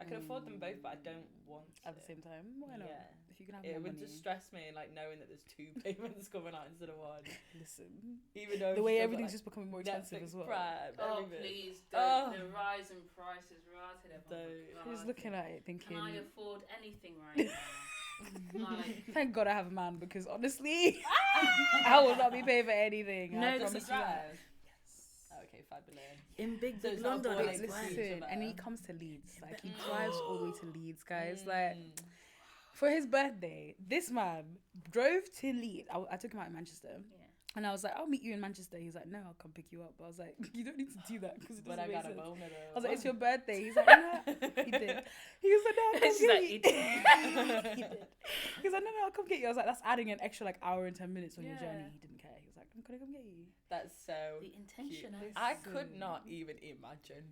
I can afford them both, but I don't want At the same time, why not? Yeah. If you can have It more would money. just stress me, like knowing that there's 2 payments coming out instead of one. Listen, Even though the way everything's just becoming more expensive Netflix, as well. Prime, Oh, everything. please Oh. don't. The rise in prices, right? Who's looking at it thinking, Can I afford anything right now? Like, thank God I have a man, because honestly, I will not be paying for anything. No, I this promise is you that. Drive. Oh, okay, 5 billion. in big, So big it's not London, boring. it's Listen, great. Listen, and he comes to Leeds. Like, he Mm. drives all the way to Leeds, guys. Like, for his birthday, this man drove to Leeds. I took him out in Manchester. Yeah. And I was like, I'll meet you in Manchester. He's like, no, I'll come pick you up. I was like, you don't need to do that because it But doesn't I make got a sense. boner though. I was like, it's your birthday. He's like, no. He did. He was like, no, I'll come She's get like, you. he did. He did. He was like, no, I'll come get you. I was like, that's adding an extra like hour and 10 minutes on your journey. Yeah. He didn't care. He was like, I'm gonna come get you. That's so The cute. intention. I could not even imagine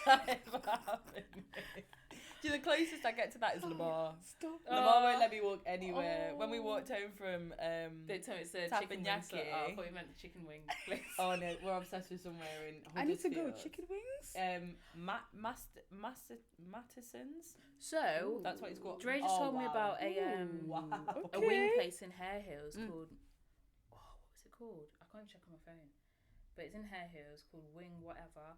that ever happening. Do you know, the closest I get to that is Lamar. Stop. Lamar won't let me walk anywhere. When we walked home from They told me it's the chicken wings. Tapenaki. Oh, I thought you meant the chicken wing place. Oh no, we're obsessed with somewhere in I need to go. Huddersfield. Chicken wings? Mattison's. So, That's what it's called. Dre just told me about a Wow. a wing Okay. place in Hare Hills called, what was it called? I can't even check on my phone. But it's in Hare Hills called Wing whatever.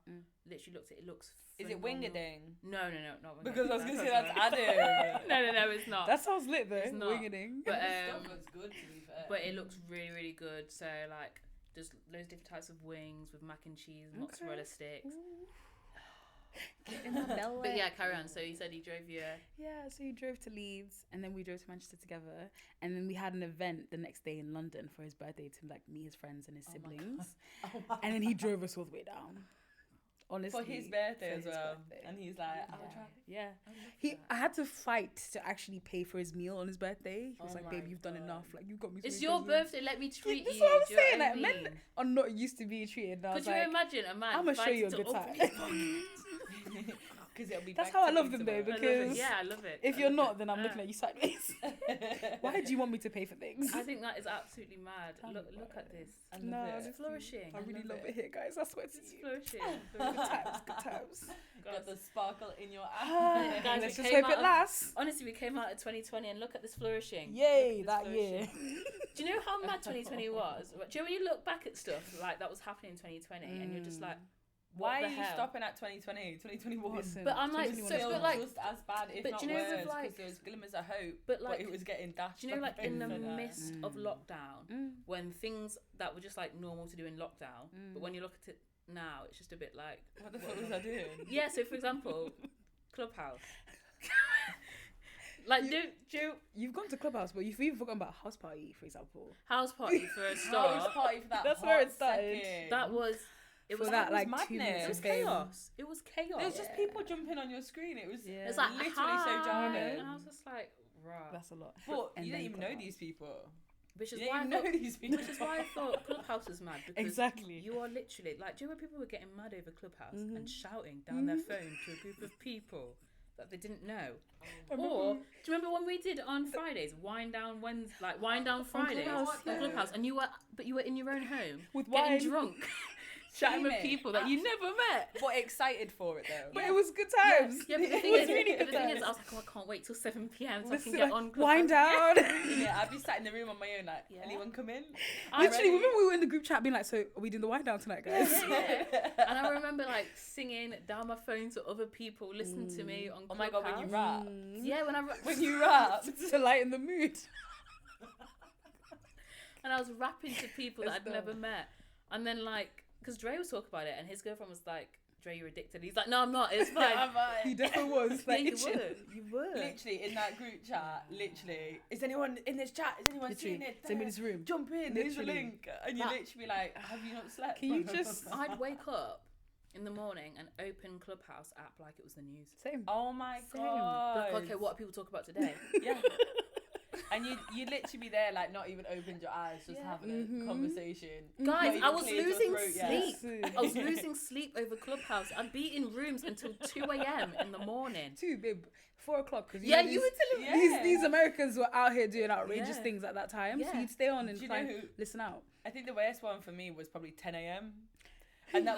Literally looked at it, looks Is it phenomenal. Wingading? No, not Wingading. Because I was going to say not that's right. Adam. No, it's not. That sounds lit though. It's not. Wingading. But Stuff looks good to be fair. but it looks really, really good. So like, there's loads of different types of wings with mac and cheese, mozzarella sticks. Get in the belly. But yeah, carry on. So you said he drove you. Yeah, so he drove to Leeds and then we drove to Manchester together. And then we had an event the next day in London for his birthday to like meet his friends and his siblings. And then he drove us all the way down. Honestly. for his birthday for as his well. birthday. And he's like, I'll try. Yeah. I I had to fight to actually pay for his meal on his birthday. He was Oh like, my babe, you've done God. enough. Like, you've got me so It's many your presents." birthday. Let me treat That's you. what I'm do you know saying. what I Like, men mean? are not used to being treated. And I Could was you like, imagine a man I'ma show you a fighting to good open time. his pockets? Because it'll be That's back how I to love me them, though, tomorrow. because Yeah, I love it. if I you're love not, it. then I'm looking at you sideways. Why do you want me to pay for things? I think that is absolutely mad. Tell me Look about at it. this. I love No, it. It's flourishing. I really love love it here, guys. I swear to It's you. flourishing. Good times, good times. Got the sparkle in your Ah, eye. Guys, let's we just came hope out it of- lasts. Honestly, we came out of 2020 and look at this flourishing. Yay, Look at that this year. flourishing. Do you know how mad 2020 was? Do you know when you look back at stuff like that was happening in 2020 and you're just like, Why what are the you hell? stopping at 2020, 2021? Listen, But I'm like, 2021 so- is Still but like- just as bad, if but not do you know, worse, with, because like- there's glimmers of hope, but, but like, it was getting dashed. do you know, like in the over there. midst of lockdown, when things that were just like normal to do in lockdown, but when you look at it now, it's just a bit like, What the fuck was I doing? yeah. So for example, Clubhouse. Like, do You've gone to Clubhouse, but you've even forgotten about House Party, for example. house party for a House start. party for that That's hot where it started. second. That was. It For was that, was like, 2 madness. minutes It was of fame. chaos. It was chaos. There was just people jumping on your screen. It was Yeah. It's like literally hi. so jarring. And I was just like, right. That's a lot. But And you then didn't even know Clubhouse. these people. Which You is why I didn't even thought, know these people. which is why I thought Clubhouse was mad, because Exactly. you are literally like, do you know when people were getting mad over Clubhouse and shouting down their phone to a group of people that they didn't know? Or do you remember when we did on Fridays, wind down Fridays Clubhouse, on yeah. Clubhouse, and you were in your own home With getting wine. drunk, chatting with Screaming. people that you never met. But excited for it though. But it was good times. Yeah, but the It thing was is, really but good the thing times. is, I was like, oh, I can't wait till 7 p.m. so I Listen, can get like, on Clubhouse. wind down. Yeah, I'd be sat in the room on my own, like, Yeah. anyone come in? Literally, remember we were in the group chat being like, so are we doing the wind down tonight, guys? And I remember like singing down my phone to other people listening to me on Oh my god, when you Clubhouse. rap. Yeah, When you rap. To lighten the mood. and I was rapping to people that I'd That's never dumb. met. And then like, because Dre was talking about it and his girlfriend was like, Dre, you're addicted. He's like, no, I'm not. It's fine. He definitely was. Yeah, Like, you itching. were. You were. Literally in that group chat, literally, is anyone in this chat? Is anyone Literally, seeing it? send me this room. Jump in, here's the Literally. link. And you That- literally be like, have you not slept? Can you just- I'd wake up in the morning and open Clubhouse app like it was the news. Same. Oh my Same. god. Like, okay, what are people talking about today? Yeah. And you literally be there, like, not even opened your eyes, just Yeah. having a conversation. Guys, Not even I was cleared your losing throat yet. sleep. Listen. I was losing sleep over Clubhouse. I'd be in rooms until 2 a.m. in the morning. Too, babe. 4 o'clock. Cause Yeah, know you these- were telling me. Yeah. These Americans were out here doing outrageous Yeah. things at that time. So Yeah. you'd stay on and Do you try know and who- listen out. I think the worst one for me was probably 10 a.m. And that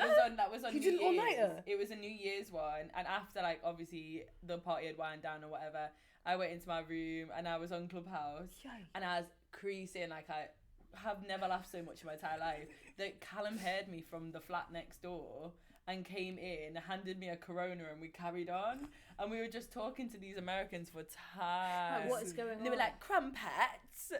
was on You New did an Year's. all-nighter? It was a New Year's one, and after like obviously the party had wound down or whatever, I went into my room and I was on Clubhouse, and I was creasing like I have never laughed so much in my entire life. That Callum heard me from the flat next door and came in, handed me a Corona, and we carried on. And we were just talking to these Americans for time. Like, what is going on? And they were like, crumpets.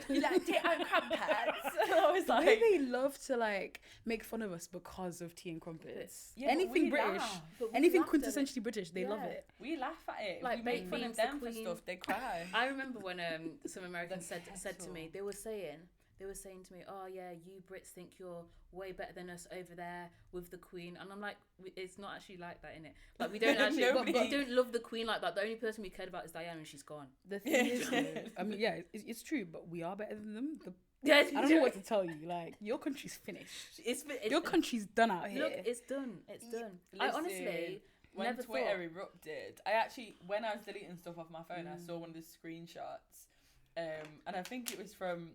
You like tea and crumpets? And I was The like, way they love to like make fun of us because of tea and crumpets. Yeah, but Anything we British, laugh. But we anything laughed at it. quintessentially British, they love Yeah. it. we laugh at it. Like, We make fun being of them the for queen. stuff. They cry. I remember when some Americans said to kettle. me, they were saying to me, oh yeah, you Brits think you're way better than us over there with the Queen, and I'm like, it's not actually like that, innit? Like we don't actually, Nobody- we don't love the Queen like that. The only person we cared about is Diana, and she's gone. The thing is, though, I mean, yeah, it's true, but we are better than them. Yeah, I don't know what to tell you. Like, your country's finished. Your country's done out here. Look, it's done. It's done. I Listen, honestly when never Twitter thought. erupted, I actually, when I was deleting stuff off my phone, I saw one of the screenshots, and I think it was from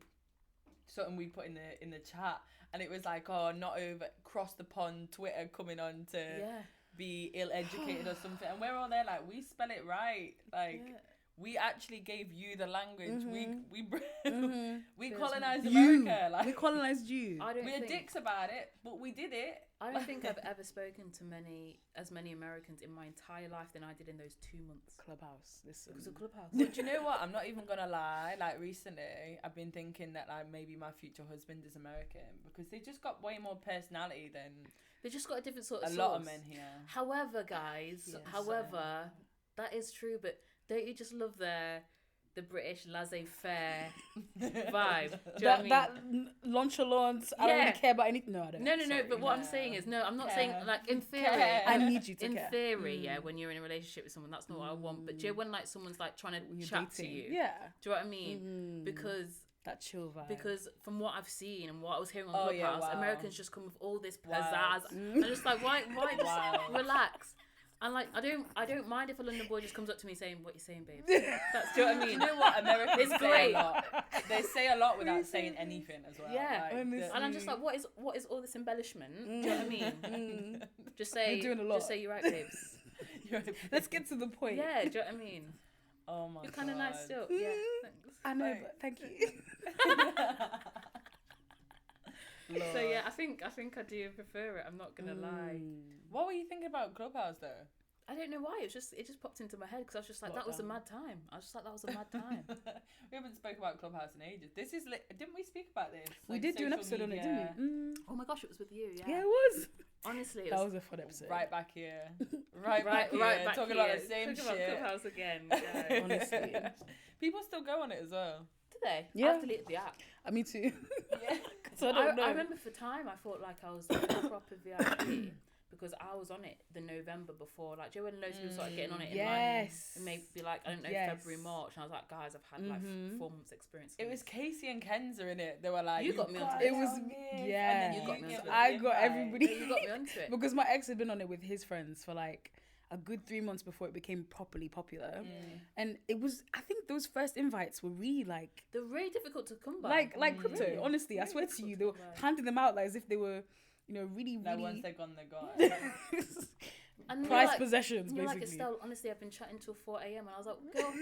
something we put in the chat, and it was like, oh, not over cross the pond Twitter coming on to Yeah. be ill-educated or something, and we're all there like, we spell it right, like we actually gave you the language. We colonized America, like We colonized you. I don't we're think, dicks about it, but we did it. I don't think I've ever spoken to as many Americans in my entire life than I did in those 2 months. Clubhouse, listen. Because of Clubhouse. But do you know what? I'm not even gonna lie. Like recently, I've been thinking that like maybe my future husband is American because they just got way more personality than They just got a different sort of a lot of sauce. men here. However, guys, Yes. that is true, but don't you just love the British laissez-faire vibe? Do you know what I mean? That nonchalant, I don't Yeah. really care about anything. No, I don't. No, Sorry. but what I'm saying is, no, I'm not saying, Care. like, in theory, Care. I need you to in care. theory, yeah, when you're in a relationship with someone, that's not what I want. But do you know when, like, someone's, like, trying When to you're chat to dating. you? Yeah. Do you know what I mean? Because That chill vibe. from what I've seen and what I was hearing on Oh, yeah, Clubhouse, wow. Americans just come with all this Wow. pizzazz. I'm just like, why just Wow. relax? And like, I don't mind if a London boy just comes up to me saying, "What you saying, babe?" That's, do you know what I You mean? know what? Americans It's say great. a lot. They say a lot without saying anything as well. Yeah. Like, Honestly. And I'm just like, what is all this embellishment? Do you know what I mean? Just say, You're doing a lot. just say you're right, babes. Let's get to the point. Yeah, do you know what I mean? Oh my You're god. kind of nice still. Yeah, thanks. I know, Like- but thank you. So yeah, I think I do prefer it. I'm not gonna lie. What were you thinking about Clubhouse though? I don't know why. It just popped into my head because I was just like, that was a Lockdown. mad time. I was just like, that was a mad time. We haven't spoke about Clubhouse in ages. This is didn't we speak about this? We Like, did do an social episode on it, media, didn't we? Oh my gosh, it was with you. Yeah. Yeah, it was. Honestly, it That was was a fun episode. Right back here. Right back here. right back talking here. about the same Talking about shit. Clubhouse again. Yeah. Honestly. People still go on it as well. Do they? Yeah. I've deleted the app. Me too. Yeah. So I don't know. I remember for time I thought like I was like a proper VIP because I was on it the November before. Like, do you know when loads of people started getting on it in Yes. like maybe like I don't know Yes. February, March, and I was like, guys, I've had like 4 months experience. in It was this." Casey and Kenza in it. They were like, You got me onto guys it. It was on this. yeah. And then You got me gave onto us it. I the got invite. everybody Yeah, you got me onto it. because my ex had been on it with his friends for like a good 3 months before it became properly popular, and it was. I think those first invites were really like They're really difficult to come by. like crypto. Really? Honestly, I Really swear to difficult you, to they were come by. handing them out like as if they were, really, Like really once they're gone, they're gone. And you're prized like, possessions, you're like, basically. Estelle, honestly, I've been chatting till 4 a.m. and I was like, girl,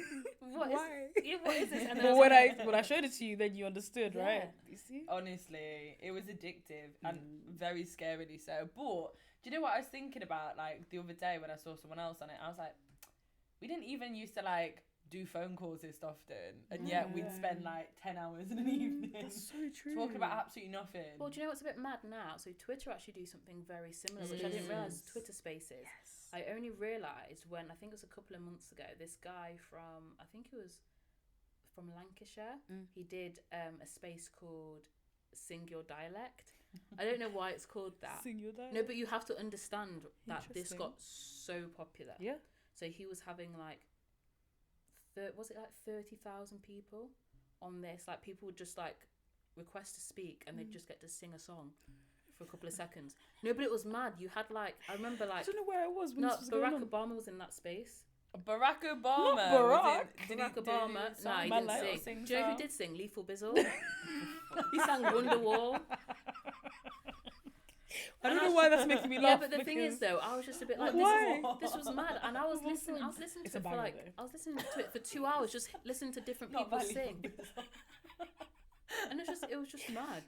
what is Why? yeah, what is this? And then But was when like, I showed it to you, then you understood, Yeah. right? You see? Honestly, it was addictive and very scarily so. But do you know what I was thinking about? Like the other day when I saw someone else on it, I was like, we didn't even used to like do phone calls this often, and yet we'd spend like 10 hours in an evening That's so true. talking about absolutely nothing. well, do you know what's a bit mad now? So Twitter actually do something very similar, which I didn't realise. Twitter Spaces. Yes. I only realised when I think it was a couple of months ago. This guy from I think it was from Lancashire. He did a space called Sing Your Dialect. I don't know why it's called that. Sing your dialect. No, but you have to understand that this Interesting. got so popular. Yeah. So he was having like, was it like 30,000 people on this? Like people would just like request to speak and they'd just get to sing a song for a couple of seconds. No, but it was mad. You had like, I remember I like, don't know where I was when no, this was going Barack on. Obama was in that space. Barack Obama. Not Barack. Barack Obama. No, he My didn't Life sing. Do you know who song? did sing? Lethal Bizzle. He sang Wonderwall. I don't know why that's making me laugh. Yeah, but the thing is, though, I was just a bit like, Why? this was mad, and I was listening to It's it a for banger, like, though. I was listening to it for 2 hours, just listening to different people sing, and it was just mad.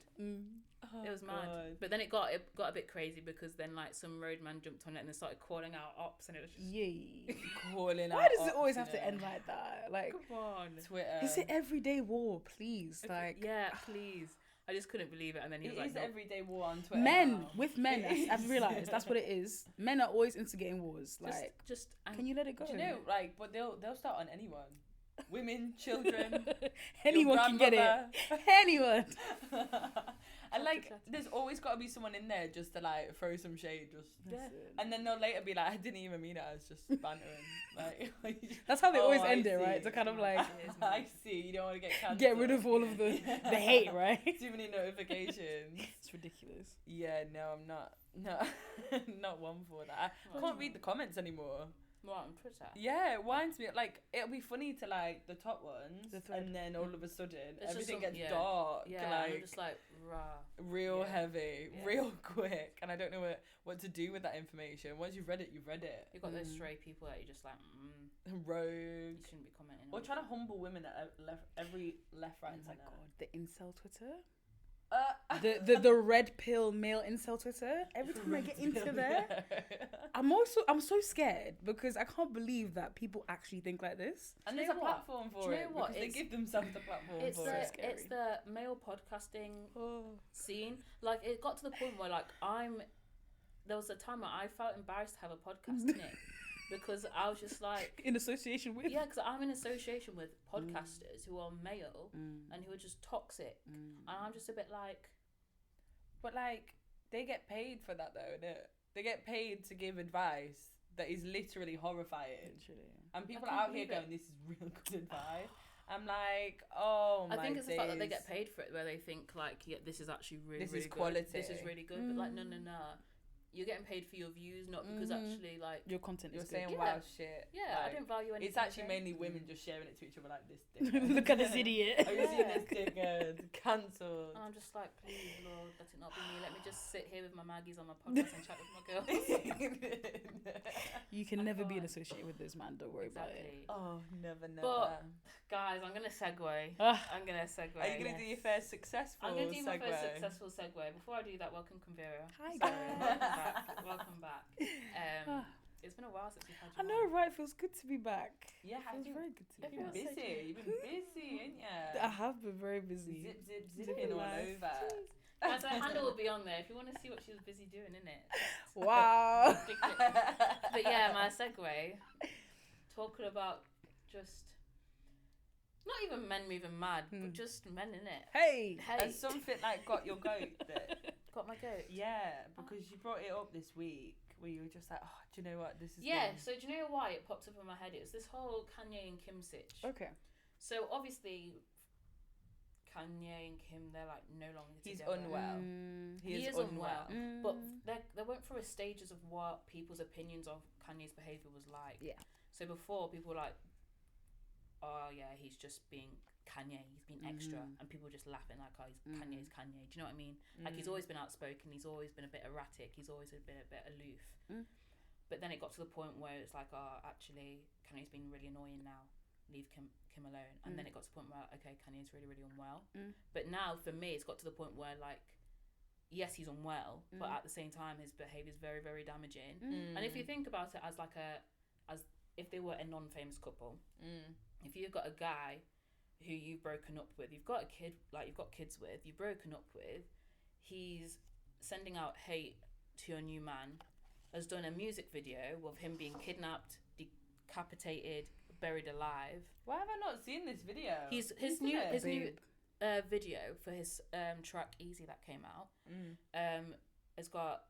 It was mad. But then it got a bit crazy because then like some roadman jumped on it and they started calling out ops, and it was just Yay. calling out. Why does it ops, always you have to know? end like that? Like, come on. Twitter. it's an everyday war, please. Like, Yeah, please. I just couldn't believe it, and then he It was like, is no. everyday war on Twitter. men now. with men, It I've is. realised that's what it is. Men are always instigating wars. Like, just can you let it go? Do you know, like, but they'll start on anyone. Women, children, Anyone your can get it. grandmother. Anyone. And like, there's always got to be someone in there just to like throw some shade, just. Listen. And then they'll later be like, I didn't even mean it. I was just bantering. Like, That's how they always I end it, right? see. To kind of like I see. You don't want to get cancelled. get rid of all of the hate, right? Too many notifications. It's ridiculous. Yeah, no, I'm not. No, not one for that. I can't read the comments anymore. What, on Twitter? Yeah, it winds me up. Like, it'll be funny to like the top ones, The thread. and then all of a sudden It's just everything some- gets yeah. dark. Yeah, like and I'm just like, rah. real yeah. heavy, Yeah. real quick, and I don't know what to do with that information. Once you've read it, you've read it. You've got those stray people that you're just like, you Rogue. shouldn't be commenting. Or on trying to it. humble women at every left, right, Oh and my centre. god, the incel Twitter. Uh, The red pill male incel Twitter. Every time I get into there, I'm so scared because I can't believe that people actually think like this. And Do you there's a know what? platform Do for you it know what? because they It's- give themselves the platform It's for the it. scary. it's the male podcasting scene. Like, it got to the point where like there was a time where I felt embarrassed to have a podcast in it because I was just like, In association with. yeah, because I'm in association with podcasters who are male and who are just toxic, and I'm just a bit like, But like, they get paid for that though, innit? They get paid to give advice that is literally horrifying. Literally. And people I are can't out here believe it. going, "This is real good advice." I'm like, oh my I think it's the fact that they days. get paid for it, where they think like, yeah, this is actually really, This really is good. quality. This is really good, but like, no. You're getting paid for your views, not because actually like. Your content You're is saying good. wild shit. Yeah, I Like, don't value anything. it's actually you're saying. mainly women just sharing it to each other like this. Dickhead. Look at this idiot. Have you seen Yeah. this dickhead? Cancelled. And I'm just like, please, Lord, let it not be me. Let me just sit here with my Maggies on my podcast and chat with my girls. You can never be in association with this man. Don't worry Exactly. Oh, never. But- Guys, I'm gonna segue. about it. I'm gonna segue. Are you gonna do your first successful I'm gonna do my segue? first successful segue. Before I do that, welcome Convera. Hi, Sorry, guys. welcome back. It's been a while since we've had I you know, on. right? Feels good to be back. Yeah, Feels very good to be You've been back. busy. You've been busy, ain't I you? have been very busy. Zipping all life. over. Guys, her handle will be on there if you want to see what she was busy doing, innit? Wow. But yeah, my segue, talking about just not even men moving mad, but just men, innit? Hey. Hey, And something like got your goat there. got my goat. Yeah, because you brought it up this week where you were just like, oh, do you know what? This is Yeah, good. so do you know why it popped up in my head? It was this whole Kanye and Kim sitch. Okay. So obviously, Kanye and Kim, they're like no longer He's together. unwell. He is unwell. But they went through stages of what people's opinions of Kanye's behaviour was like. Yeah. So before, people were like, oh yeah, he's just being Kanye, he's been extra, and people were just laughing like, oh, Kanye's Kanye. Do you know what I mean? Like, he's always been outspoken, he's always been a bit erratic, he's always been a bit aloof. But then it got to the point where it's like, oh, actually, Kanye's been really annoying now. Leave Kim alone. And then it got to the point where, okay, Kanye's really, really unwell. But now, for me, it's got to the point where, like, yes, he's unwell, but at the same time, his behaviour is very, very damaging. And if you think about it as like as if they were a non-famous couple, if you've got a guy who you've broken up with, you've got a kid, like you've got kids with, you've broken up with, he's sending out hate to your new man, has done a music video of him being kidnapped, decapitated, buried alive. Why have I not seen this video? His Who's new in it? video for his track Easy that came out has got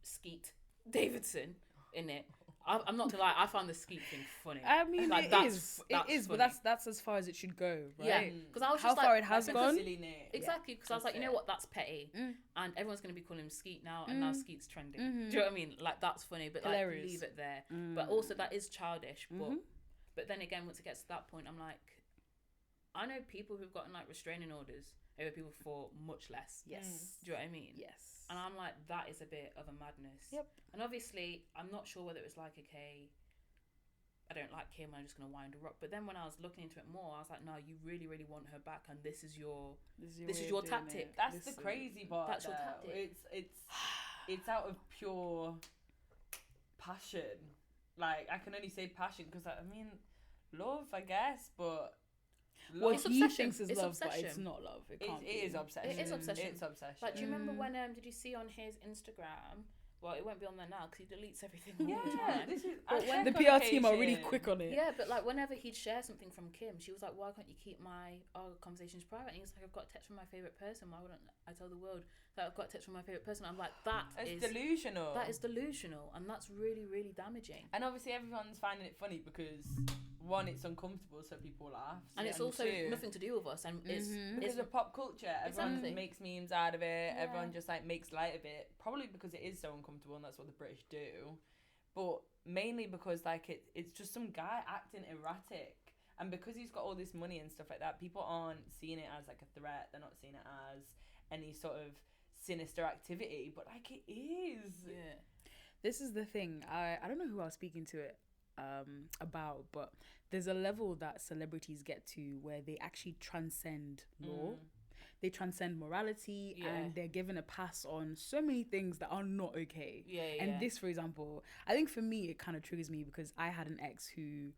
Skeet Davidson in it. I'm not gonna lie, I found the Skeet thing funny. I mean, Like, it that's is, funny. but that's as far as it should go, right? Yeah, because I was How just far like, it has because- gone. Silly name. Exactly, because I was That's like, you know it. what, that's petty, and everyone's gonna be calling him Skeet now, and now Skeet's trending. Do you know what I mean? Like, that's funny, but like, Hilarious. leave it there. But also, that is childish. But then again, once it gets to that point, I'm like, I know people who've gotten like restraining orders over people for much less. Yes. Do you know what I mean? Yes. And I'm like, that is a bit of a madness. Yep. And obviously, I'm not sure whether it was like, okay, I don't like Kim, I'm just going to wind her up. But then when I was looking into it more, I was like, no, you really, really want her back, and this is your tactic. That's the crazy part. That's your tactic. It's out of pure passion. Like, I can only say passion because, I mean, love, I guess, but... Well, it's he obsession. thinks it's love, but it's not love. It is obsession. It is obsession. It's obsession. Like, do you remember when, did you see on his Instagram... Well, it won't be on there now because he deletes everything all the time. But when the PR team are really quick on it. Yeah, but like whenever he'd share something from Kim, she was like, "Why can't you keep our conversations private?" And he was like, "I've got a text from my favorite person. Why wouldn't I tell the world that I've got a text from my favorite person?" I'm like, It's delusional. That is delusional, and that's really, really damaging. And obviously, everyone's finding it funny because one, it's uncomfortable, so people laugh, and it's also nothing to do with us, and it's a pop culture. Everyone Exactly. makes memes out of it. Yeah. Everyone just like makes light of it, probably because it is so uncomfortable, and that's what the British do. But mainly because like it's just some guy acting erratic, and because he's got all this money and stuff like that, people aren't seeing it as like a threat. They're not seeing it as any sort of sinister activity, but like it is. Yeah. This is the thing. I don't know who I was speaking to it about, but there's a level that celebrities get to where they actually transcend law. They transcend morality, and they're given a pass on so many things that are not okay. And this, for example, I think for me, it kind of triggers me because I had an ex who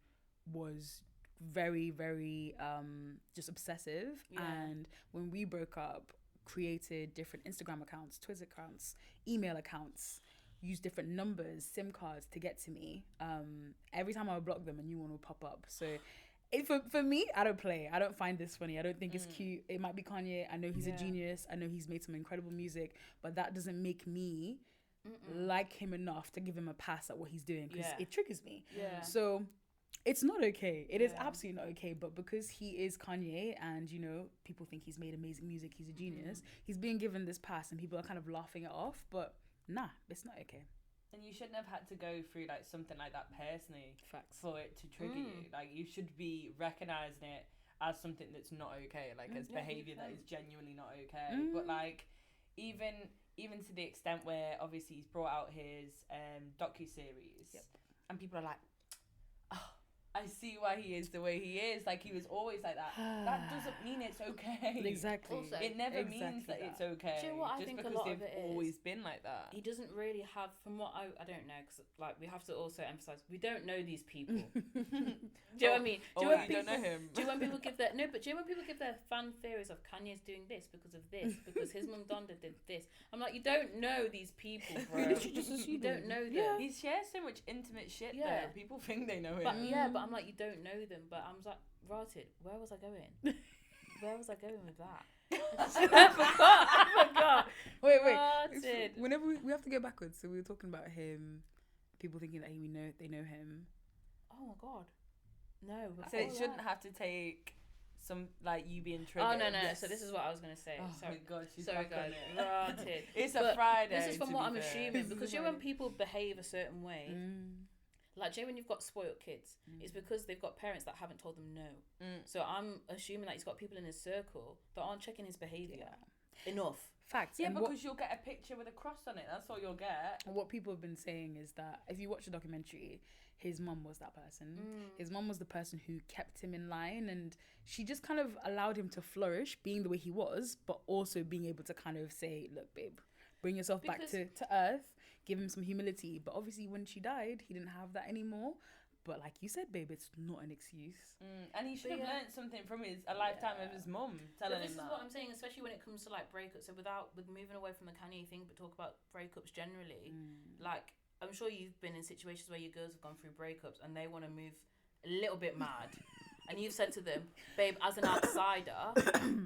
was very, very just obsessive. And when we broke up, created different Instagram accounts, Twitter accounts, email accounts, used different numbers, SIM cards to get to me. Every time I would block them, a new one would pop up. So for me, I don't play. I don't find this funny. I don't think it's cute. It might be Kanye. I know he's a genius. I know he's made some incredible music, but that doesn't make me like him enough to give him a pass at what he's doing because it triggers me. So it's not okay. It is absolutely not okay. But because he is Kanye and, you know, people think he's made amazing music, he's a genius, he's being given this pass and people are kind of laughing it off. But nah, it's not okay. And you shouldn't have had to go through like something like that personally. Facts. For it to trigger you. Like, you should be recognizing it as something that's not okay, like as behavior that is genuinely not okay. But like even to the extent where obviously he's brought out his docu-series and people are like, oh, I see why he is the way he is. Like, he was always like that. That doesn't mean it's okay. Exactly. Also, it never means that it's okay. Do you know what I think a lot of it is? Always been like that. He doesn't really have, from what I don't know, because like we have to also emphasize, we don't know these people. Do you know what I mean? You don't know him. Do you know when people give their do you know when people give their fan theories of Kanye's doing this because of this, because his mum Donda did this? I'm like, you don't know these people, bro. You don't know them. He shares so much intimate shit though. People think they know him. But I'm like, you don't know them. But I'm like, rotted. Where was I going? Where was I going with that? I forgot. Wait. Rotted. Whenever we have to go backwards, so we were talking about him, people thinking that they know him. Oh my god. No. So it shouldn't have to take some, like, you being triggered. Oh, no. Yes. So this is what I was going to say. Oh my god, she's sorry, back on guys. it. Rotted. It's a Friday. This is from what I'm assuming. Because you know when people behave a certain way, like, you know when you've got spoiled kids, it's because they've got parents that haven't told them no. So I'm assuming that he's got people in his circle that aren't checking his behaviour enough. Facts. Yeah, and because you'll get a picture with a cross on it. That's all you'll get. What people have been saying is that if you watch the documentary, his mum was that person. His mum was the person who kept him in line, and she just kind of allowed him to flourish, being the way he was, but also being able to kind of say, look, babe, bring yourself back to earth, give him some humility. But obviously when she died, he didn't have that anymore. But like you said, babe, it's not an excuse. And he should have learned something from a lifetime of his mum telling him that. This is what I'm saying, especially when it comes to like breakups. So with moving away from the Kanye thing, but talk about breakups generally. Like, I'm sure you've been in situations where your girls have gone through breakups and they want to move a little bit mad. And you've said to them, babe, as an outsider,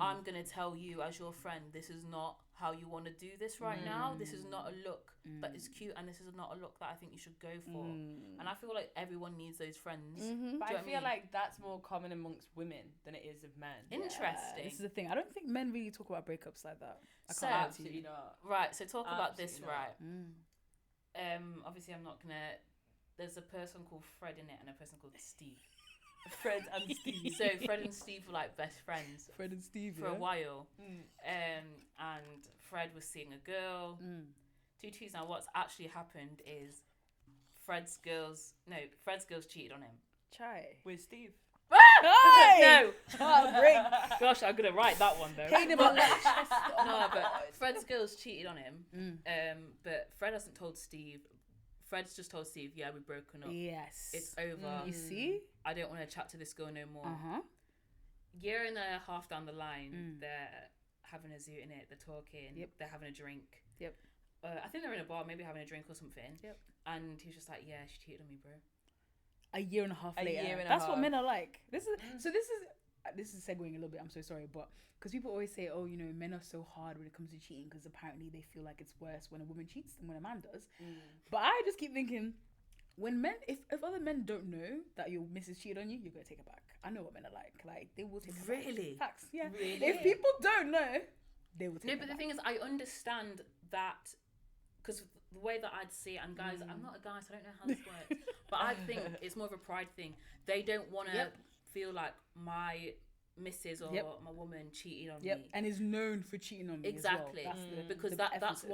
I'm going to tell you as your friend, this is not how you want to do this right now. This is not a look that is cute, and this is not a look that I think you should go for. And I feel like everyone needs those friends. But I feel like that's more common amongst women than it is of men. Interesting. This is the thing. I don't think men really talk about breakups like that. Absolutely not. Right, so talk about this, not. right? Obviously, I'm not going to... There's a person called Fred in it and a person called Steve. Fred and Steve. So Fred and Steve were like best friends Fred and Steve for a while. And Fred was seeing a girl. Two twos. Now what's actually happened is Fred's girls cheated on him. Chai. With Steve. No. Heartbreak. Gosh, I'm gonna write that one though. Pain in my No, but Fred's girls cheated on him. But Fred hasn't told Steve. Fred's just told Steve, yeah, we've broken up. Yes. It's over. You see? I don't want to chat to this girl no more. Year and a half down the line, they're having a zoot in it. They're talking. Yep. They're having a drink. Yep. I think they're in a bar, maybe having a drink or something. Yep. And he was just like, yeah, she cheated on me, bro. A year and a half later. year and a That's half. what men are like. This is segueing a little bit. I'm so sorry, but because people always say, oh, you know, men are so hard when it comes to cheating because apparently they feel like it's worse when a woman cheats than when a man does. But I just keep thinking, when men, if other men don't know that your missus cheated on you, you're gonna take it back. I know what men are like. Like they will take it back. Really? Facts. Yeah. Really? If people don't know, they will take No, it but the back. thing is, I understand that because the way that I'd see it, and guys, I'm not a guy, so I don't know how this works, but I think it's more of a pride thing. They don't want to feel like my missus or my woman cheated on me. And is known for cheating on me. Exactly. As well. That's Because the that's emphasis.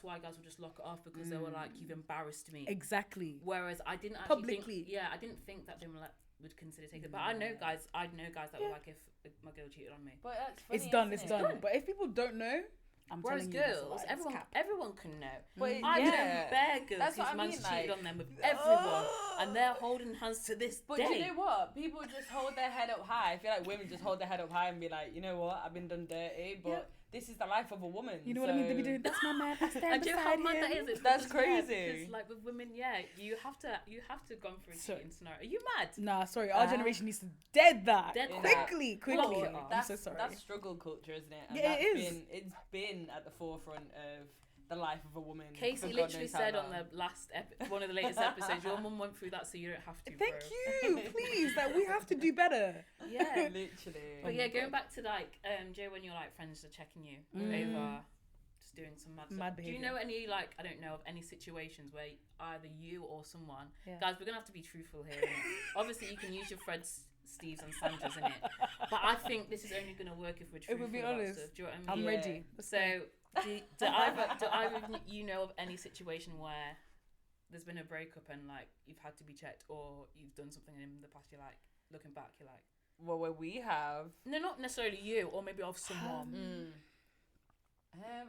why guys will just lock it off because they were like, you've embarrassed me. Exactly. Whereas I didn't actually Publicly. think, I didn't think that they would consider taking it. But I know guys that were like, if my girl cheated on me. But that's funny, It's done. isn't It's it? done. But if people don't know, I'm Whereas telling you, that's a girls, lie. It's cap. everyone can know. But I know yeah. bare girls That's what whose I man's mean, cheated like- on them with everyone, and they're holding hands to this But day. do you know what? People just hold their head up high. I feel like women just hold their head up high and be like, you know what? I've been done dirty, but this is the life of a woman. You know what I mean? They be doing. That's my man. I stand And do you know how beside mad him. that is? It's That's because, crazy. because like with women, you have to go through a So- cheating scenario. Are you mad? Nah, sorry. Our generation needs to dead that Dead quickly. Block it I'm off. so sorry. That's struggle culture, isn't it? And Yeah, it that's is. It's been at the forefront of the life of a woman. Casey for God literally knows how said on long. the last one of the latest episodes, your mum went through that, so you don't have to. Thank bro. you. Please, that we have to do better. Yeah. Literally. But yeah, going back to like Joe, when your like friends are checking you over just doing some mad Mad stuff. Do you behaviour. know any like I don't know of any situations where either you or someone Yeah. guys, we're gonna have to be truthful here. Innit? Obviously, you can use your Freds, Steves, and Sandras in it, but I think this is only gonna work if we're truthful. If we're being about honest, stuff. Do you know what I I'm mean? Yeah. ready. So do either of you know of any situation where there's been a breakup and like you've had to be checked or you've done something in the past? You're like looking back, you're like. Well, where we have. No, not necessarily you, or maybe of someone.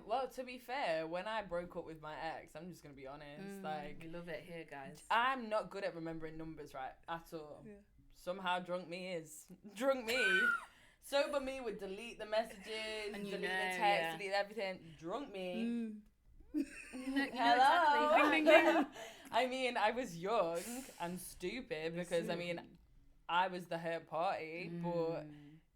Well, to be fair, when I broke up with my ex, I'm just gonna be honest. Like, We love it here, guys. I'm not good at remembering numbers, right? At all. Yeah. Somehow, drunk me is. Drunk me. Sober me would delete the messages, And you delete know, the text, yeah. delete everything. Drunk me. You know Hello. exactly. Ding, ding, ding. I mean, I was young and stupid because I mean, I was the hurt party. But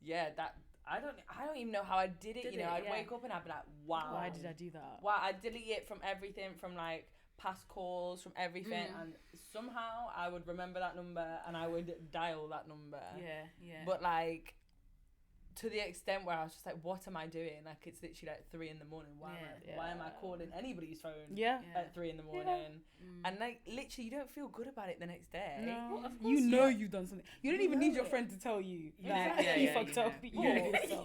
yeah, that I don't even know how I did it. Did you know, it, I'd yeah. wake up and I'd be like, wow. Why did I do that? Wow, I delete it from everything, from like past calls, from everything, and somehow I would remember that number and I would dial that number. Yeah. But like, to the extent where I was just like, what am I doing? Like, it's literally like 3 a.m. Why am I calling anybody's phone Yeah. at 3 a.m? And like, literally, you don't feel good about it the next day. No. Well, of You course know not. you've done something. You don't even know need your it. friend to tell you Exactly. that Yeah, you yeah, fucked you up. know. You know Yeah. yourself.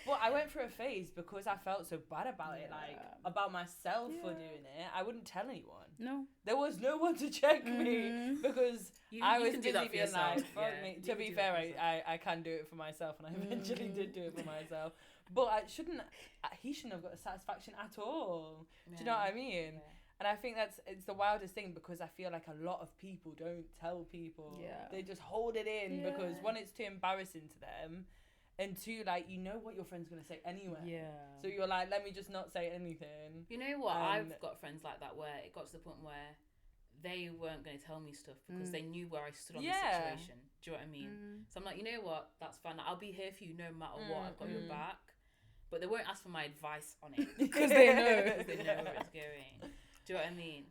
But I went through a phase because I felt so bad about it, like Yeah. about myself for Yeah. doing it. I wouldn't tell anyone. No. There was no one to check me because I was can do busy that for being yourself. like, fuck Yeah, me. you To can be do fair, that for yourself. I can do it for myself, and I eventually did do it for myself. But he shouldn't have got the satisfaction at all. Do you know what I mean? Yeah. And I think it's the wildest thing because I feel like a lot of people don't tell people. Yeah. They just hold it in because Yeah. one, it's too embarrassing to them, and two, like, you know what your friend's gonna say anyway. Yeah. So you're like, let me just not say anything. You know what? And- I've got friends like that where it got to the point where they weren't going to tell me stuff because they knew where I stood on the Yeah. situation. Do you know what I mean? So I'm like, you know what? That's fine. I'll be here for you no matter what. I've got your back. But they won't ask for my advice on it Because they know. because they know where it's going. Do you know what I mean?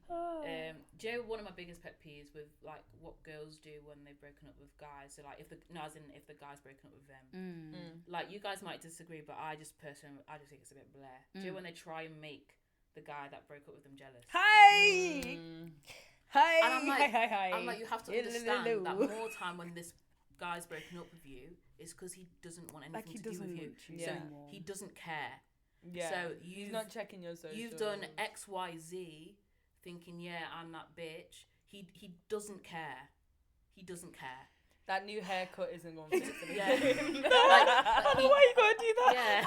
Joe, one of my biggest pet peeves with like what girls do when they've broken up with guys. So like if the guy's broken up with them, like you guys might disagree, but I just think it's a bit blare. Do you know when they try and make the guy that broke up with them jealous? Hi. Hi. And I'm like, hi. I'm like, you have to Hello. understand that more time when this guy's broken up with you, is because he doesn't want anything He to do doesn't with you. want you So anymore. he doesn't care. Yeah. So He's not checking your socials. You've done X, Y, Z, thinking, yeah, I'm that bitch. He doesn't care. He doesn't care. That new haircut isn't going to fix Yeah. anything. I don't know why you gotta do that. Yeah.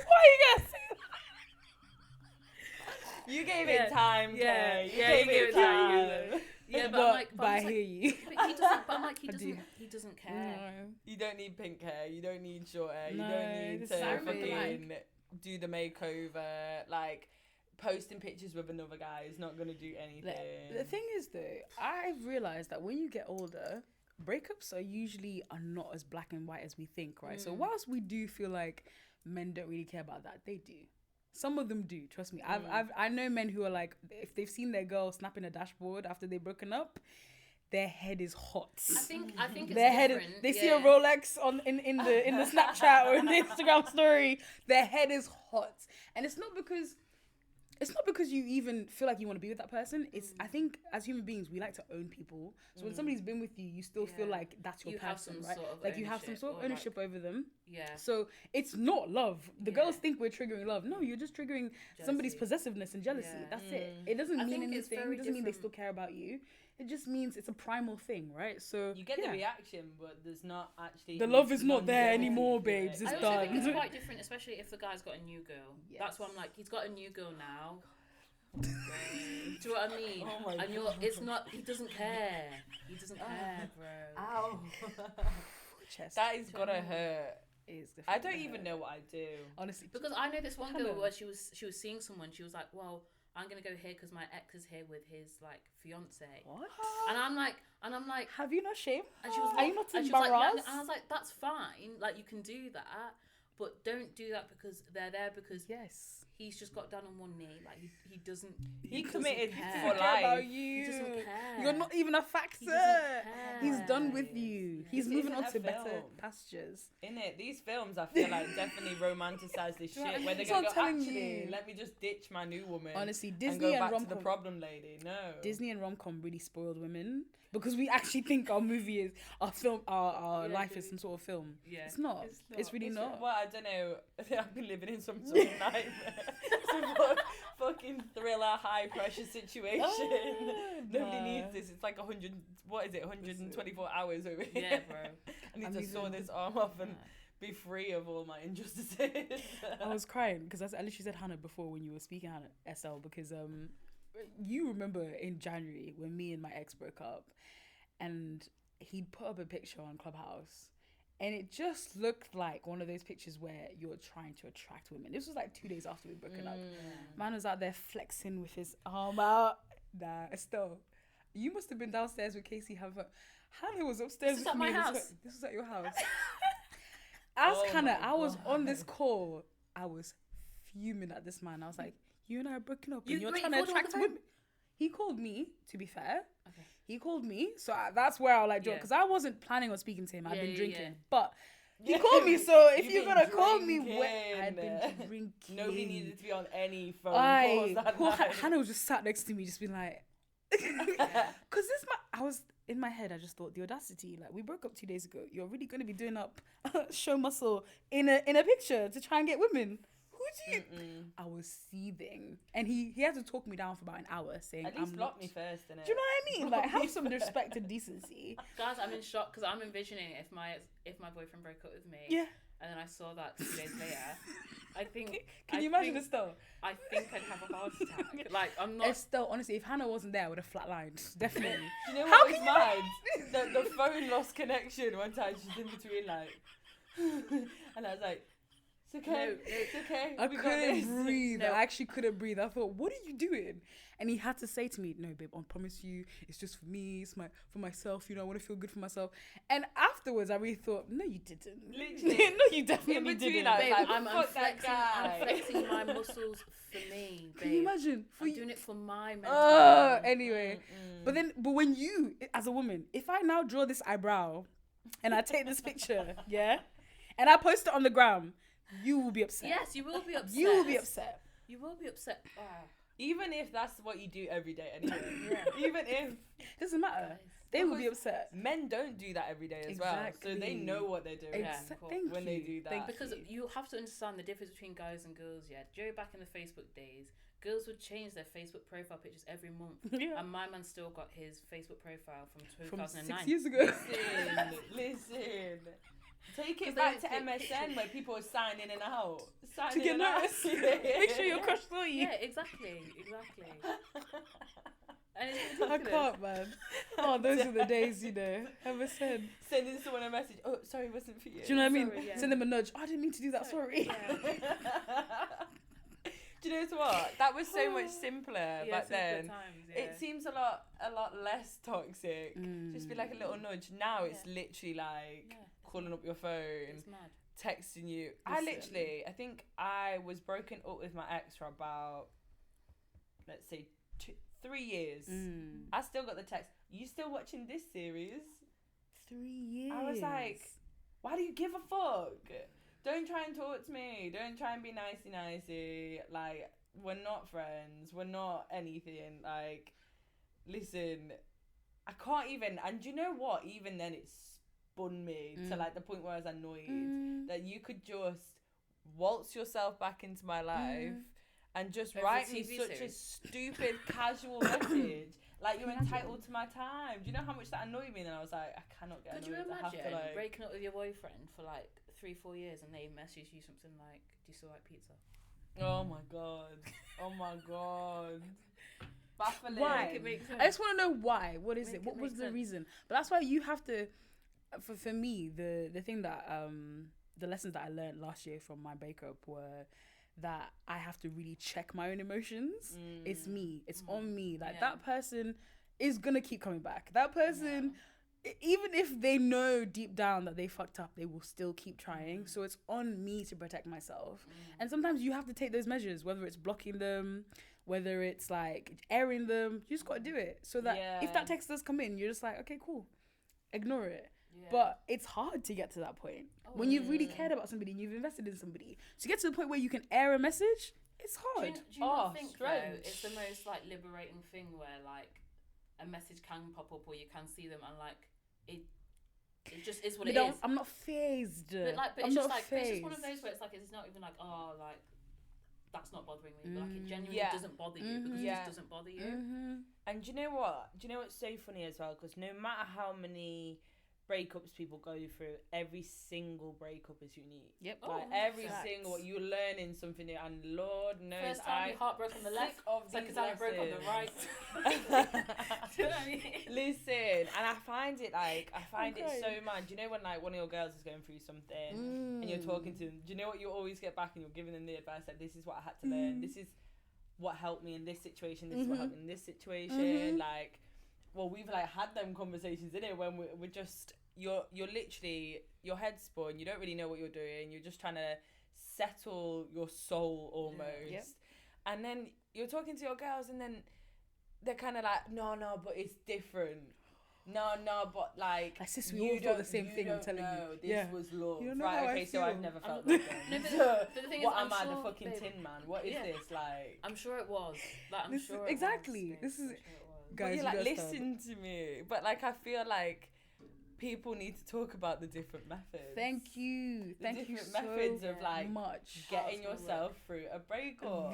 Why you gotta say that? You gave it time, Yeah. Kay. You Yeah, gave you gave it it time. time. Yeah, but I'm like, but I I'm hear you. But he doesn't. But I'm like, I do. he doesn't care. No. You don't need pink hair. You don't need short hair. No, you don't need this to is fucking do the makeover. Like, posting pictures with another guy is not going to do anything. The thing is, though, I've realised that when you get older, breakups are not as black and white as we think, right? So whilst we do feel like men don't really care about that, they do. Some of them do, trust me. I know men who are like, if they've seen their girl snapping a dashboard after they've broken up, their head is hot. I think it's Their head, different. they see a Rolex in the Snapchat or in the Instagram story. Their head is hot, and it's not because you even feel like you want to be with that person. It's I think as human beings we like to own people. So when somebody's been with you, you still feel like that's your person, right? Like you have some sort of ownership over them. Yeah. So it's not love. The girls think we're triggering love. No, you're just triggering somebody's possessiveness and jealousy. Yeah. That's it. It doesn't mean think anything. it's very It doesn't mean they different. still care about you. It just means it's a primal thing, right? So You get the reaction, but there's not actually... The love is not there longevity anymore, to babes. it. It's I also done. think it's quite different, especially if the guy's got a new girl. Yes. That's why I'm like, he's got a new girl now. Do you know what I mean? Oh my and it's not. He doesn't care. He doesn't care, bro. Ow. Chest. That is gonna hurt. Is I don't even know what I do. honestly Because I know this one girl Hannah. where she was seeing someone. She was like, well, I'm gonna go here because my ex is here with his like fiance. What? And I'm like, Have you no shame? and she was Are you not and she was like, embarrassed? and I was like, that's fine. Like you can do that, but don't do that because they're there because Yes. he's just got down on one knee. Like he doesn't. He doesn't committed care. for Care about life. you. He doesn't care. You're not even a factor. He doesn't care. He's done with you. He's This moving isn't on a to better film. pastures. In it, these films I feel like definitely romanticize this Do you know what I shit. Where mean? they're That's gonna what go, I'm telling actually, you. let me just ditch my new woman. Honestly, and Disney go and back to rom-com. the problem lady. No. Disney and rom-com really spoiled women because we actually think our movie is our Yeah, life do is some sort of film. Yeah. It's not. It's really It's- not. Well, I don't know. I've been living in some sort of nightmare. Some fucking thriller, high pressure situation. Nobody nah. needs this. It's like 100. What is it? 124 hours over here. Yeah, bro. I need I'm to saw even- this arm off and be free of all my injustices. I was crying because I literally said Hannah before when you were speaking, Hannah SL, because you remember in January when me and my ex broke up, and he'd put up a picture on Clubhouse, and it just looked like one of those pictures where you're trying to attract women. This was like 2 days after we'd broken up. Man was out there flexing with his arm out. Nah, Estelle, you must have been downstairs with Casey. Hannah was upstairs This with was at me. my house. This was at your house. As Oh Hannah, my I was God. on this call. I was fuming at this man. I was like, you and I are broken up and you're wait, trying to you called him on attract the phone? women. He called me, to be fair. Okay. He called me. So that's where I like joke. Yeah. Because I wasn't planning on speaking to him. I'd Yeah, been yeah, drinking. yeah. But he called me. So if You've you're been going to call me, drinking. I'd been drinking. Nobody needed to be on any phone calls that Poor night. Hannah was just sat next to me, just being like, because I was in my head. I just thought the audacity. Like we broke up 2 days ago. You're really going to be doing up show muscle in a picture to try and get women. Who do you? I was seething, and he had to talk me down for about an hour, saying, At least "I'm block not." me first, innit? Do you know what I mean? Like have some respect and decency. Guys, I'm in shock because I'm envisioning if my boyfriend broke up with me. Yeah. And then I saw that 2 days later. I think. Can you imagine Estelle? I think I'd have a heart attack. Like I'm not. Estelle, honestly, if Hannah wasn't there, I would have flatlined. Definitely. Do you know How what was mad? The phone lost connection one time. She's in between, like, and I was like, "It's okay, No, it's okay." I we got couldn't this." breathe. No. I actually couldn't breathe. I thought, what are you doing? And he had to say to me, no, babe, I promise you, it's just for me. It's for myself. You know, I want to feel good for myself. And afterwards, I really thought, no, you didn't. Literally. No, you definitely In between didn't. us, Babe, like, I'm fuck that flexing. I'm guy. flexing my muscles for me. Babe. Can you imagine? I'm doing it for my mental. Anyway. But when you, as a woman, if I now draw this eyebrow and I take this picture, yeah, and I post it on the gram, you will be upset. Yes, you will be upset. You will be upset. You will be upset. Even if that's what you do every day, anyway. Yeah. Even if Doesn't matter. They will be upset. Men don't do that every day as well, so they know what they're doing when they do that. Because you have to understand the difference between guys and girls. Yeah, Joe, back in the Facebook days, girls would change their Facebook profile pictures every month, and my man still got his Facebook profile from 2009. From 6 years ago. Listen. Take it back to MSN where people are signing in and out. To get noticed. Make sure your crush saw you. Yeah, exactly. And it's I can't, man. Oh, those are the days, MSN. Sending someone a message. Oh, sorry, it wasn't for you. Do you know what I mean? Sorry, yeah. Send them a nudge. I didn't mean to do that. Sorry. Yeah. Do you know what? That was so much simpler back then. Times, It seems a lot less toxic. Just be like a little nudge. Now it's literally like calling up your phone, it's mad. texting you. Listen. I think I was broken up with my ex for about, let's say, 3 years. I still got the text. You still watching this series? 3 years. I was like, why do you give a fuck? Don't try and talk to me. Don't try and be nicey. Like, we're not friends. We're not anything. Like, listen, I can't even. And do you know what? Even then, it spun me to like the point where I was annoyed that you could just waltz yourself back into my life and just write me such a stupid casual message. Like, you're entitled to my time. Do you know how much that annoyed me? And then I was like, I cannot get annoyed. Could you I have imagine to, breaking up with your boyfriend for like 3-4 years and they message you something like, do you still like pizza? Oh my god. Baffling. Why? I just want to know why. What is it? What was the reason? But that's why you have to. For me, the thing that the lessons that I learned last year from my breakup were that I have to really check my own emotions. It's me. It's on me. Like that person is gonna keep coming back. That person, even if they know deep down that they fucked up, they will still keep trying. So it's on me to protect myself. And sometimes you have to take those measures, whether it's blocking them, whether it's like airing them. You just gotta do it so that if that text does come in, you're just like, okay, cool, ignore it. But it's hard to get to that point when you've really cared about somebody and you've invested in somebody. To get to the point where you can air a message, it's hard. Do you not think though, it's the most like liberating thing where like a message can pop up or you can see them and like it just is what it is. I'm not phased. But it's just like it's just one of those where it's like it's not even like like that's not bothering me, but like it genuinely doesn't bother you because it just doesn't bother you. And do you know what? Do you know what's so funny as well? Because no matter how many breakups people go through, every single breakup is unique. Yep. Like every single, you're learning something new, and Lord knows first time you heartbroken on the left, second time you broke on the right. Do you know what I mean? Listen, and I find it so mad. Do you know when like one of your girls is going through something and you're talking to them? Do you know what you always get back and you're giving them the advice like, this is what I had to learn. This is what helped me in this situation. This is what helped me in this situation. Like, well, we've like had them conversations in it when we're just you're literally your head's spun. You don't really know what you're doing. You're just trying to settle your soul almost. And then you're talking to your girls, and then they're kind of like, no, but it's different. No, but like, sis, we all thought the same thing. I'm telling you, this was love. You don't know right? how Okay, I so feel. I've never felt that. But the thing What is, am I, sure, the fucking babe, Tin Man? What is this like? I'm sure it was. Like, I'm sure exactly. It was, This is. I'm sure it was. Guys, you're like, listen to me. But like, I feel like people need to talk about the different methods. Thank you. Thank you so methods of like much getting yourself through a breakup.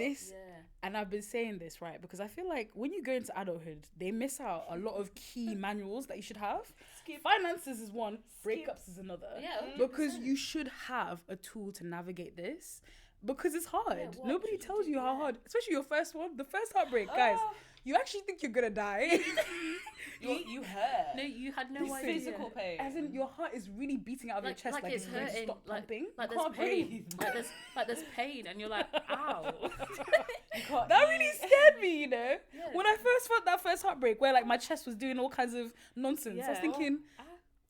And I've been saying this, right? Because I feel like when you go into adulthood, they miss out a lot of key manuals that you should have. Finances is one, breakups is another. Yeah, 100%. Because you should have a tool to navigate this. Because it's hard. Nobody tells you how hard, especially your first one, the first heartbreak, guys. You actually think you're gonna die. you hurt. No, you had no idea. Physical pain. As in, your heart is really beating out of your chest, like it's hurting. To stop pumping. Like there's pain. like there's pain, and you're like, ow. That really scared me, you know. Yeah. When I first felt that first heartbreak, where like my chest was doing all kinds of nonsense, I was thinking,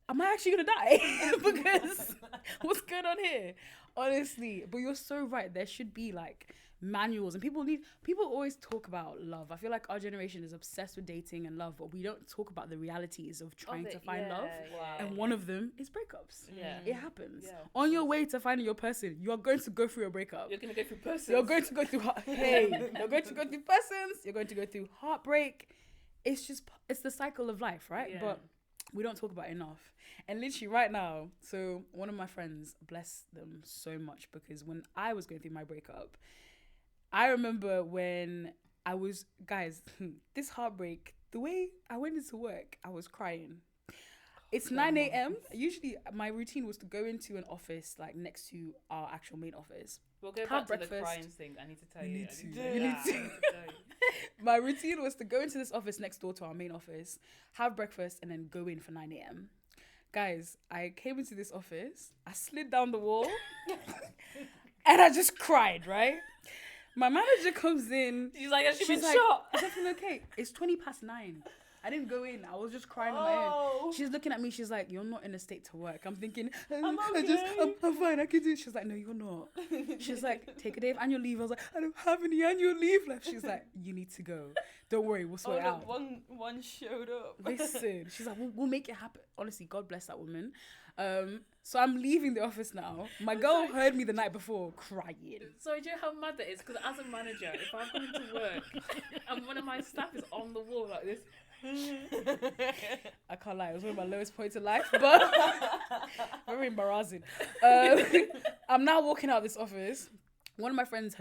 am I actually gonna die? Because what's going on here? Honestly, but you're so right. There should be like manuals, and people always talk about love. I feel like our generation is obsessed with dating and love, but we don't talk about the realities of trying to find love. And one of them is breakups. It happens. On your way to finding your person, you are going to go through a breakup. You're going to go through persons. You're going to go through you're going to go through persons. You're going to go through heartbreak. It's the cycle of life, right? But we don't talk about it enough. And literally right now, so one of my friends, bless them so much, because when I was going through my breakup, I remember when I was, guys, this heartbreak, the way I went into work, I was crying. It's 9 a.m. Usually my routine was to go into an office like next to our actual main office. We'll go have back to the breakfast. crying thing. I need to tell you. You need to. My routine was to go into this office next door to our main office, have breakfast, and then go in for 9 a.m. Guys, I came into this office, I slid down the wall, and I just cried, right? My manager comes in. She's like, has she been like, shot? Is everything okay? It's 9:20. I didn't go in. I was just crying on my own. She's looking at me. She's like, you're not in a state to work. I'm thinking, I'm fine. I can do it. She's like, no, you're not. She's like, take a day of annual leave. I was like, I don't have any annual leave left. She's like, you need to go. Don't worry. We'll sort it out. One showed up. Listen. She's like, we'll make it happen. Honestly, God bless that woman. So I'm leaving the office now. My girl heard me the night before crying. Sorry, do you know how mad that is? Because as a manager, if I'm coming to work and one of my staff is on the wall like this, I can't lie, it was one of my lowest points in life, but very embarrassing. I'm now walking out of this office. One of my friends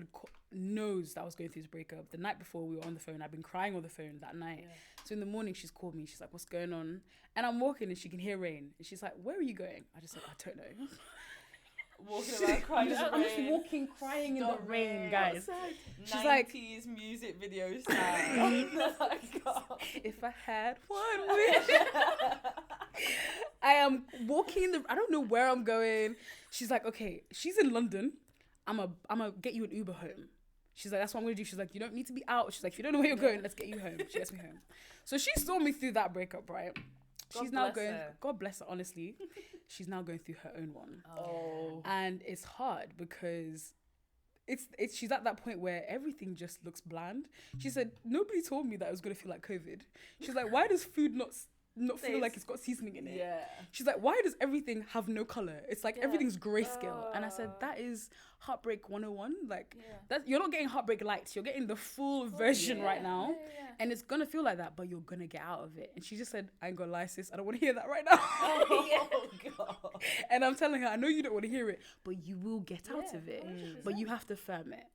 knows that I was going through this breakup. The night before, we were on the phone. I'd been crying on the phone that night. Yeah. So in the morning, she's called me. She's like, what's going on? And I'm walking and she can hear rain. And she's like, where are you going? I just said, I don't know. Walking around crying. I'm just walking, crying in the rain, guys. She's 90s like, music video sound. Oh God. If I had one wish. I am walking I don't know where I'm going. She's like, okay, she's in London. I'm a get you an Uber home. She's like, that's what I'm gonna do. She's like, you don't need to be out. She's like, if you don't know where you're going, let's get you home. She gets me home. So she saw me through that breakup, right? She's now going, God bless her, honestly. She's now going through her own one. Oh. And it's hard because she's at that point where everything just looks bland. She said, nobody told me that it was going to feel like COVID. She's like, why does food not feel like it's got seasoning in it? Yeah. She's like, why does everything have no color? It's like everything's grayscale. And I said, that is heartbreak 101. Like, that you're not getting heartbreak lights. You're getting the full version right now. And it's going to feel like that, but you're going to get out of it. And she just said, I ain't gonna lie, sis, I don't want to hear that right now. Oh, God. And I'm telling her, I know you don't want to hear it, but you will get out of it. But you have to firm it.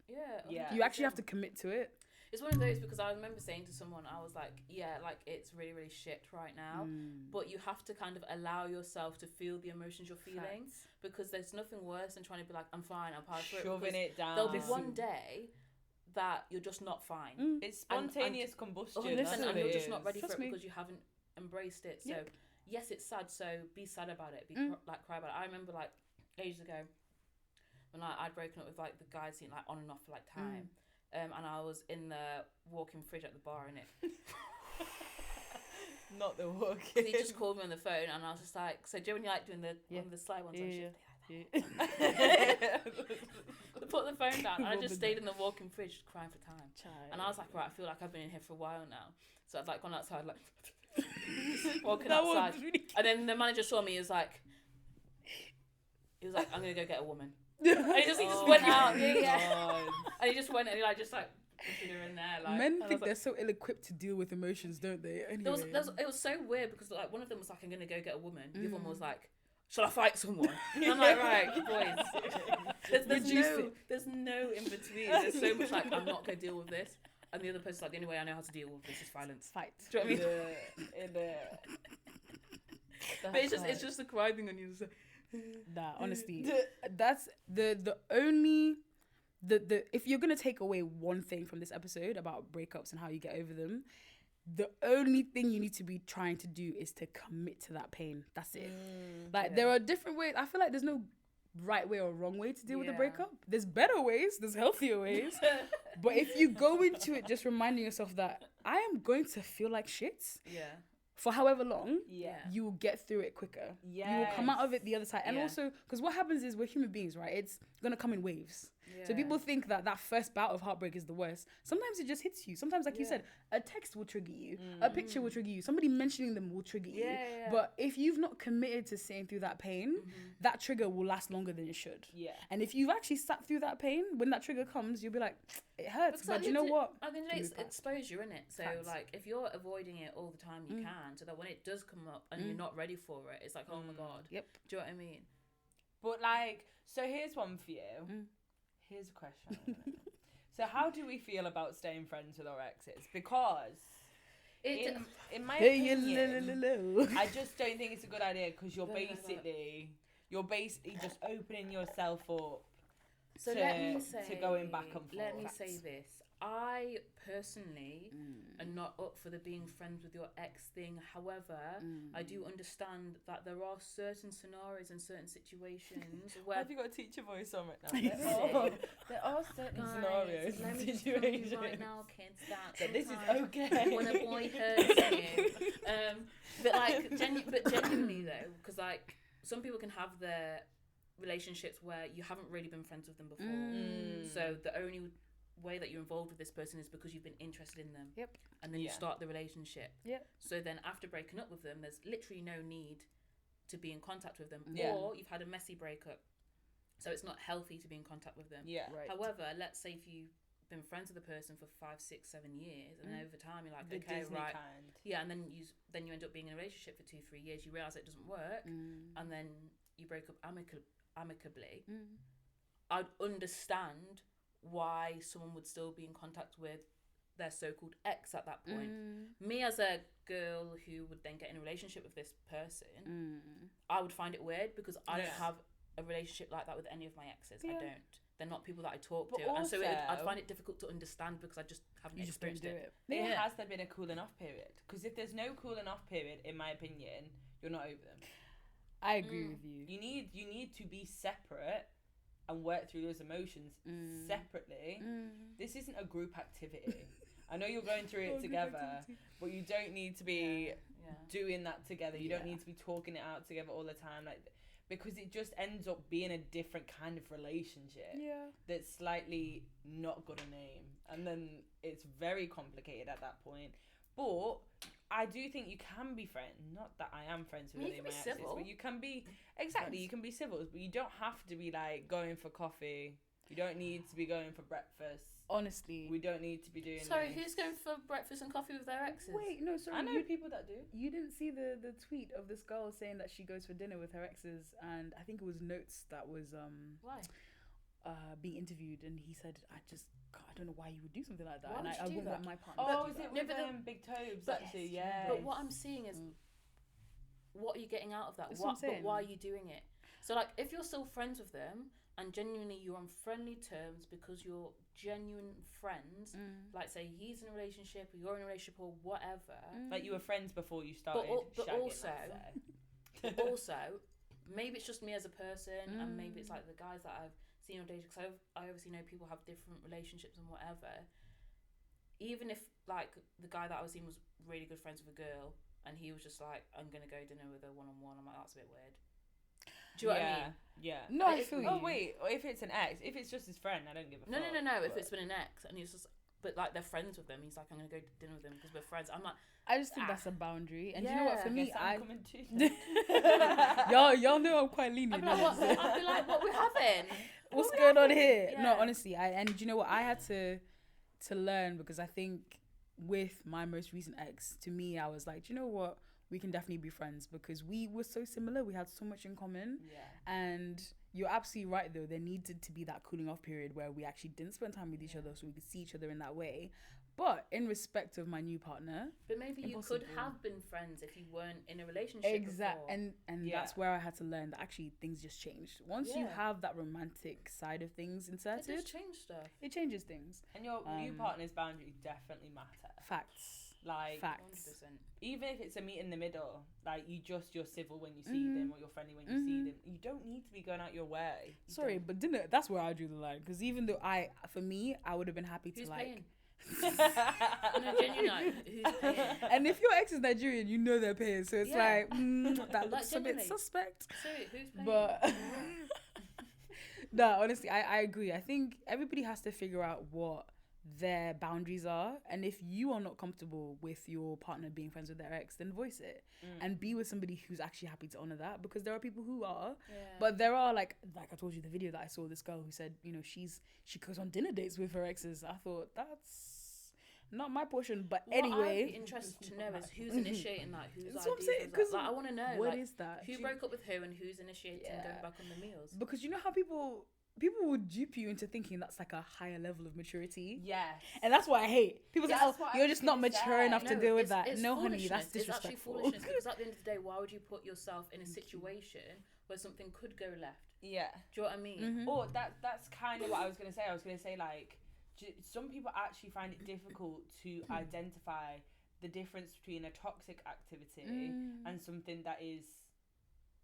Yeah. You actually have to commit to it. It's one of those, because I remember saying to someone, I was like, yeah, like it's really, really shit right now. But you have to kind of allow yourself to feel the emotions you're feeling. Facts. Because there's nothing worse than trying to be like, I'm fine, I'll power through it. Shoving it down. There'll be one day that you're just not fine. It's spontaneous combustion. And That's you're it just is. not ready Trust for it me. because you haven't embraced it. So yes, it's sad. So be sad about it. Cry about it. I remember like ages ago when I'd broken up with like the guy scene like on and off for like time, and I was in the walk-in fridge at the bar in it. Not the walk-in. He just called me on the phone, and I was just like, "So, do you know when you like doing one of the sly ones?" Put the phone down. And I just stayed in the walk-in fridge crying for time. And I was like, right, I feel like I've been in here for a while now. So I'd like gone outside, like walking outside. Really and then the manager saw me. He was like, I'm gonna go get a woman. And he just went out. And he just went and he like just like pushed her in there. Like, men think they're so ill-equipped to deal with emotions, don't they? Anyway. It was so weird because like one of them was like, I'm gonna go get a woman. The other one was like, shall I fight someone? And I'm like, right, boys. There's no in between. There's so much like, I'm not going to deal with this. And the other person's like, the only way I know how to deal with this is violence. Fight. Do you know what I mean? But it's just the cry thing on you. Nah, honestly. That's the only... if you're going to take away one thing from this episode about breakups and how you get over them, the only thing you need to be trying to do is to commit to that pain. That's it. There are different ways. I feel like there's no right way or wrong way to deal with a breakup. There's better ways. There's healthier ways. But if you go into it just reminding yourself that I am going to feel like shit for however long, you will get through it quicker. You will come out of it the other side. And also, because what happens is we're human beings, right? It's going to come in waves. So people think that first bout of heartbreak is the worst. Sometimes it just hits you. Sometimes, like you said, a text will trigger you. A picture will trigger you. Somebody mentioning them will trigger you. But if you've not committed to sitting through that pain, that trigger will last longer than it should. Yeah. And if you've actually sat through that pain, when that trigger comes, you'll be like, it hurts. But you know what? I think it's exposure, isn't it? So like, if you're avoiding it all the time, you can, so that when it does come up and you're not ready for it, it's like, oh my God. Yep. Do you know what I mean? But like, so here's one for you. Here's a question. So how do we feel about staying friends with our exes? Because in my opinion, I just don't think it's a good idea, because you're basically just opening yourself up to going back and forth. Let me say this. I personally am not up for the being friends with your ex thing. However, I do understand that there are certain scenarios and certain situations where... Have you got a teacher voice on right now? There are certain scenarios and situations. Right now, kids, that this is okay. When a boy hurts you. But genuinely though, because like some people can have their relationships where you haven't really been friends with them before. So the only way that you're involved with this person is because you've been interested in them. Yep. And then you start the relationship. Yep. So then after breaking up with them, there's literally no need to be in contact with them. Yeah. Or you've had a messy breakup, so it's not healthy to be in contact with them. Yeah. Right. However, let's say if you've been friends with the person for 5, 6, 7 years, and then over time you're like, The okay, Disney right. kind. Yeah, and then you end up being in a relationship for 2, 3 years, you realise it doesn't work, and then you break up amicably. I'd understand why someone would still be in contact with their so-called ex at that point. Me as a girl who would then get in a relationship with this person, I would find it weird, because I don't have a relationship like that with any of my exes. I don't. They're not people that I talk But to, and so also- I'd find it difficult to understand, because I just haven't You just don't experienced do it. it. Has there been a cooling off period? Because if there's no cooling off period, in my opinion, you're not over them. I agree with you. You need to be separate and work through those emotions separately. This isn't a group activity. I know you're going through it together, but you don't need to be doing that together. You don't need to be talking it out together all the time, like, because it just ends up being a different kind of relationship that's slightly not got a name, and then it's very complicated at that point. But I do think you can be friends. Not that I am friends with any of my exes, but you can be you can be civil, but you don't have to be like going for coffee. You don't need to be going for breakfast. Honestly, We don't need to be doing. Sorry, this. who's going for breakfast and coffee with their exes? wait, no, sorry. I know people that do. You didn't see the tweet of this girl saying that she goes for dinner with her exes, and I think it was Notes that was Why? being interviewed, and he said, I don't know why you would do something like that. Why and would I you do wouldn't that? want my partner Oh, to is do it that. with No, but Big Tobes? but- Actually, yeah. But what I'm seeing is, what are you getting out of that? That's what I'm But saying. why are you doing it? So, like, if you're still friends with them and genuinely you're on friendly terms because you're genuine friends, like, say he's in a relationship or you're in a relationship or whatever, Like you were friends before you started. but shagging, also- let's say. but also, maybe it's just me as a person, and maybe it's like the guys that I've seen on dating, because I obviously know people have different relationships and whatever. Even if, like, the guy that I was seeing was really good friends with a girl, and he was just like, I'm gonna go dinner with her one-on-one, I'm like, that's a bit weird. Do you know what I mean? Yeah. No, I feel you. Oh wait, if it's an ex, if it's just his friend, I don't give a No, fuck. no. If but- it's been an ex and he's just, but like they're friends with them, he's like, I'm gonna go to dinner with them because we're friends. I'm like, I just think that's a boundary, and you know what? For me, Guess I'm coming too. y'all know I'm quite lenient. I'd be like, what we're having? What's What we going on having? here? Yeah. No, honestly, and you know what? I had to learn, because I think with my most recent ex, to me, I was like, do you know what? We can definitely be friends, because we were so similar. We had so much in common. Yeah. And you're absolutely right, though. There needed to be that cooling off period where we actually didn't spend time with each other, so we could see each other in that way. But in respect of my new partner, But maybe you Impossible. could have been friends if you weren't in a relationship before. and Yeah. that's where I had to learn that actually things just changed. Once you Yeah. have that romantic side of things It inserted, does change stuff. it changes things. And your new partner's boundaries definitely matter. Facts. Like, Facts. 100%. even if it's a meet in the middle, like you're civil when you see them, or you're friendly when you see them. You don't need to be going out your way. You Sorry, don't. but dinner, that's where I drew the line. Because even though I would have been happy Who's to like. paying? No, genuinely, who's paying? And if your ex is Nigerian, you know they're paying. So it's Yeah. like, that Like, looks a bit genuinely. suspect. Sorry, who's paying? But No, honestly, I agree. I think everybody has to figure out what their boundaries are, and if you are not comfortable with your partner being friends with their ex, then voice it and be with somebody who's actually happy to honor that, because there are people who are, but there are like I told you, the video that I saw, this girl who said, you know, she goes on dinner dates with her exes. I thought, that's not my portion, but What anyway, I'd be interested to know is who's initiating that, whose That's what I'm ideas saying, was 'cause that. Like, I want to know what like, is that? who broke up with who and who's initiating going back on the meals. Because you know how people would dupe you into thinking that's like a higher level of maturity. Yes. And that's what I hate. People say, That's oh, what I you're was just not gonna mature say. enough to deal with that. It's No, honey, that's foolishness. It's actually disrespectful. foolishness, because at the end of the day, why would you put yourself in a situation where something could go left? Yeah. Do you know what I mean? Or that's kind of what I was gonna say. I was gonna say, like, some people actually find it difficult to identify the difference between a toxic activity and something that is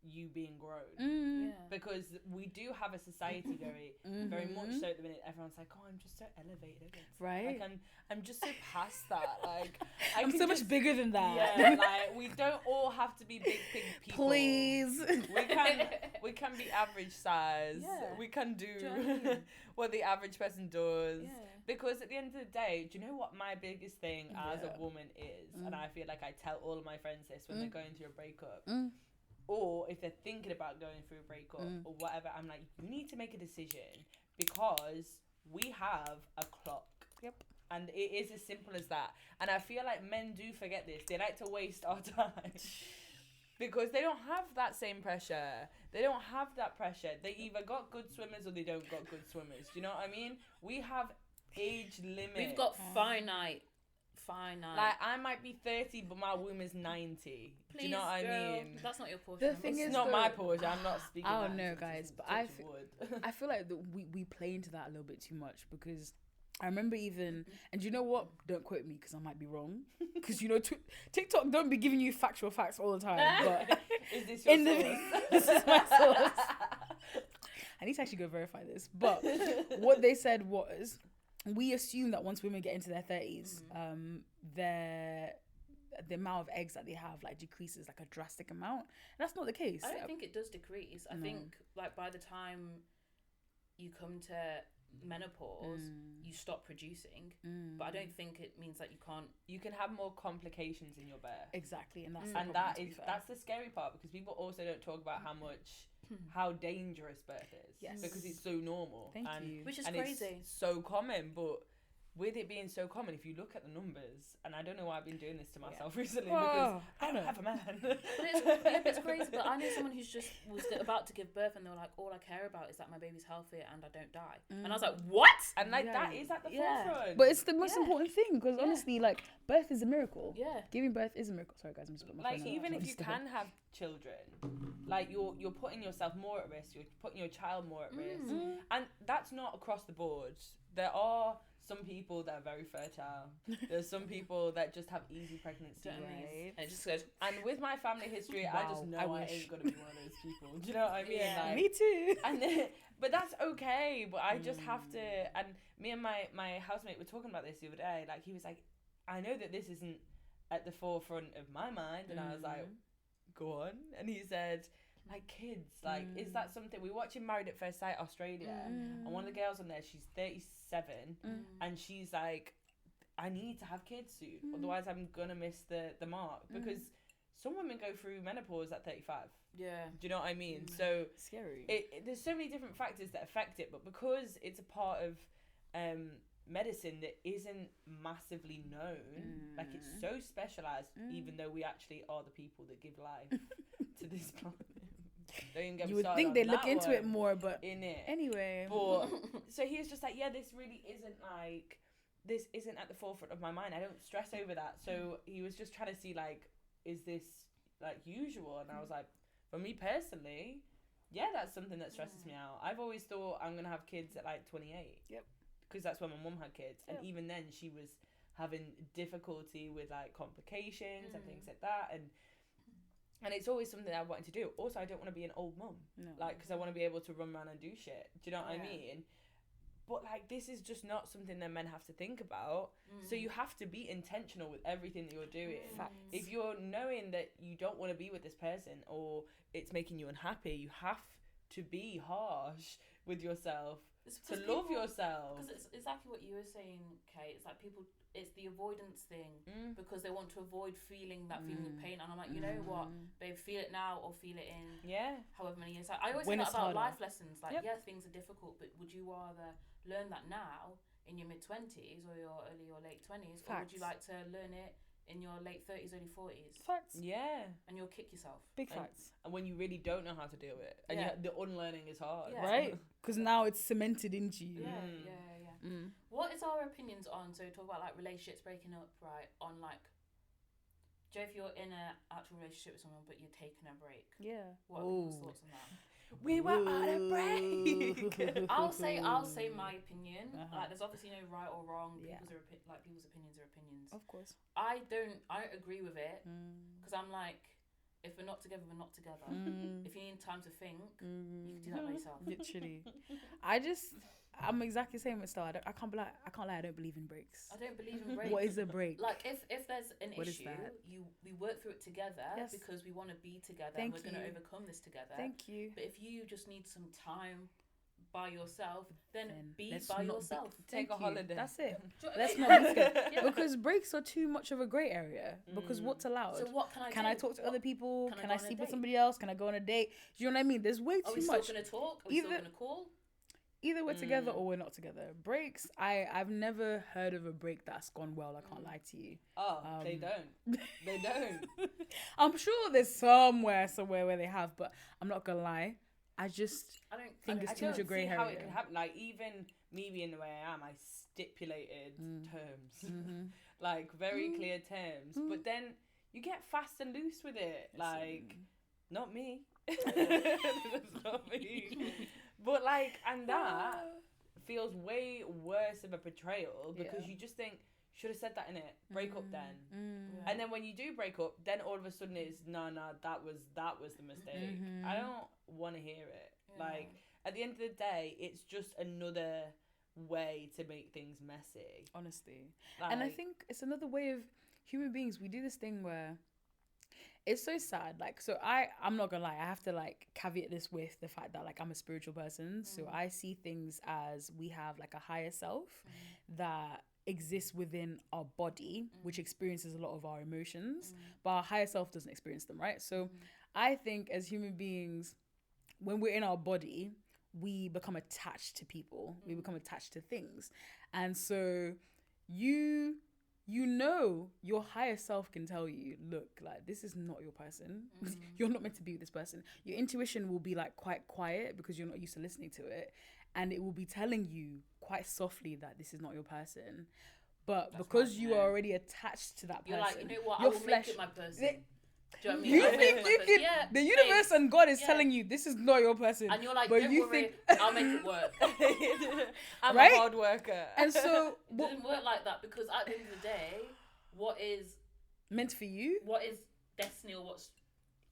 you being grown. Because we do have a society very much so at the minute. Everyone's like, oh, I'm just so elevated, right? Like, I'm just so past that. Like, I'm so much bigger than that. Yeah, like, we don't all have to be big people. Please. We can be average size. Yeah. We can do you know what I mean? what the average person does. Yeah. Because at the end of the day, do you know what my biggest thing as a woman is? And I feel like I tell all of my friends this when they're going through a breakup. Or if they're thinking about going through a breakup or whatever, I'm like, you need to make a decision, because we have a clock. Yep. And it is as simple as that. And I feel like men do forget this. They like to waste our time. Because they don't have that same pressure. They don't have that pressure. They either got good swimmers or they don't got good swimmers. Do you know what I mean? We have age limits. We've got finite. Like, I might be 30, but my womb is 90. Do you know what I mean? That's not your portion. The thing It's is, not though, my portion. I'm not speaking. I that don't know, into guys, but touch wood. I feel like we play into that a little bit too much, because I remember even, and you know what? Don't quote me, because I might be wrong. Because you know, TikTok don't be giving you factual facts all the time. But Is this your source? this is my source. I need to actually go verify this. But what they said was, we assume that once women get into their 30s, the amount of eggs that they have like decreases like a drastic amount. And that's not the case. I don't think it does decrease. I think like by the time you come to menopause, you stop producing. But I don't think it means that you can't. You can have more complications in your birth. Exactly, and that's that's the scary part, because people also don't talk about how dangerous birth is. Yes. Because it's so normal. Thank you. Which is and crazy. It's so common, but with it being so common, if you look at the numbers, and I don't know why I've been doing this to myself recently, because I don't have a man. But it's crazy. But I know someone who's just was about to give birth, and they were like, all I care about is that my baby's healthy and I don't die. And I was like, what? And like that is at the forefront. But it's the most important thing, because honestly, like, birth is a miracle. Yeah. Giving birth is a miracle. Sorry guys, I'm just putting my like, phone even out. if you can have children, like, you're putting yourself more at risk, you're putting your child more at risk. And that's not across the board. There are some people that are very fertile. There's some people that just have easy pregnancies. Right. And it just goes. And with my family history, I just know I ain't gonna be one of those people. Do you know what I mean? Yeah. Like, Me too. and but that's okay. But I just have to. And me and my housemate were talking about this the other day. Like, he was like, I know that this isn't at the forefront of my mind, and I was like, go on. And he said, like, kids, like, is that something? We're watching Married at First Sight Australia, and one of the girls on there, she's 37, and she's like, I need to have kids soon, otherwise I'm gonna miss the mark, because some women go through menopause at 35. Yeah. Do you know what I mean? So scary. There's so many different factors that affect it, but because it's a part of medicine that isn't massively known, like, it's so specialized, even though we actually are the people that give life to this planet. You would think they'd look into it more, but in it anyway. But so he was just like, yeah, this really isn't like, this isn't at the forefront of my mind. I don't stress over that. So he was just trying to see, like, is this like usual? And I was like, for me personally, yeah, that's something that stresses me out. I've always thought I'm gonna have kids at like 28. Yep. Because that's when my mum had kids, and even then she was having difficulty with like complications and things like that, and it's always something I wanted to do. Also, I don't want to be an old mum, like, because I want to be able to run around and do shit. Do you know what I mean? But like, this is just not something that men have to think about. So you have to be intentional with everything that you're doing. If you're knowing that you don't want to be with this person, or it's making you unhappy, you have to be harsh with yourself, It's to because love people- yourself. Because it's exactly what you were saying, Kate. It's like people, it's the avoidance thing because they want to avoid feeling that feeling of pain. And I'm like, you know what, babe, feel it now or feel it in however many years. Like, I always When say that it's about harder. life lessons. Like, yeah, things are difficult, but would you rather learn that now in your mid-20s or your early or late 20s, or would you like to learn it in your late 30s, early 40s? Facts. Yeah. And you'll kick yourself. Big facts. And when you really don't know how to deal with it, and the unlearning is hard. Yeah. Right? Because now it's cemented into you. Yeah. What is our opinions on, so we talk about like relationships breaking up, right? On like, Joe, if you're in an actual relationship with someone but you're taking a break, what are people's thoughts on that? We were on a break. I'll say my opinion. Like, there's obviously no right or wrong. People's opinions are opinions. Of course. I don't agree with it because I'm like, if we're not together, we're not together. If you need time to think, you can do that by yourself. Literally. I'm exactly the same with Star. I can't lie. I don't believe in breaks. I don't believe in breaks. What is a break? Like, if there's an What issue, we work through it together because we want to be together and we're going to overcome this together. Thank you. But if you just need some time by yourself, then be let's by not yourself. Take a holiday. That's it. Let's not be together. Because breaks are too much of a grey area. Because what's allowed? So what can I do? Can I talk to other people? Can I go on a sleep with date? somebody else? Can I go on a date? Do you know what I mean? There's way Are too we much. still going to talk? Are we still going to call? Either we're together or we're not together. Breaks, I've never heard of a break that's gone well. I can't lie to you. Oh, they don't. They don't. I'm sure there's somewhere where they have, but I'm not gonna lie. I don't think it's too much of grey hair. How it can happen. Like, even me being the way I am, I stipulated terms, like very clear terms. But then you get fast and loose with it. Like, not me. That's not me. But like, and that feels way worse of a betrayal because you just think, should have said that in it. Break up then. And then when you do break up, then all of a sudden it's no, that was the mistake. I don't want to hear it. Like, at the end of the day, it's just another way to make things messy. Honestly. Like, And I think it's another way of human beings. We do this thing where it's so sad. Like, so I'm not gonna lie, I have to like caveat this with the fact that like I'm a spiritual person. So I see things as we have like a higher self that exists within our body, which experiences a lot of our emotions, but our higher self doesn't experience them, right? So I think as human beings, when we're in our body, we become attached to people, we become attached to things. And so your higher self can tell you, look, like, this is not your person. You're not meant to be with this person. Your intuition will be like quite quiet because you're not used to listening to it. And it will be telling you quite softly that this is not your person. But because you are already attached to that person, You're like, you know what, your I will flesh, make it my person. Do you know what I mean? you I'll make think it my you person. can, Yeah, the universe and God is Yeah. telling you this is not your person. And you're like, but don't you worry, think, I'll make it work. I'm Right? a hard worker. and so It doesn't work like that because at the end of the day, what is meant for you, destiny or what's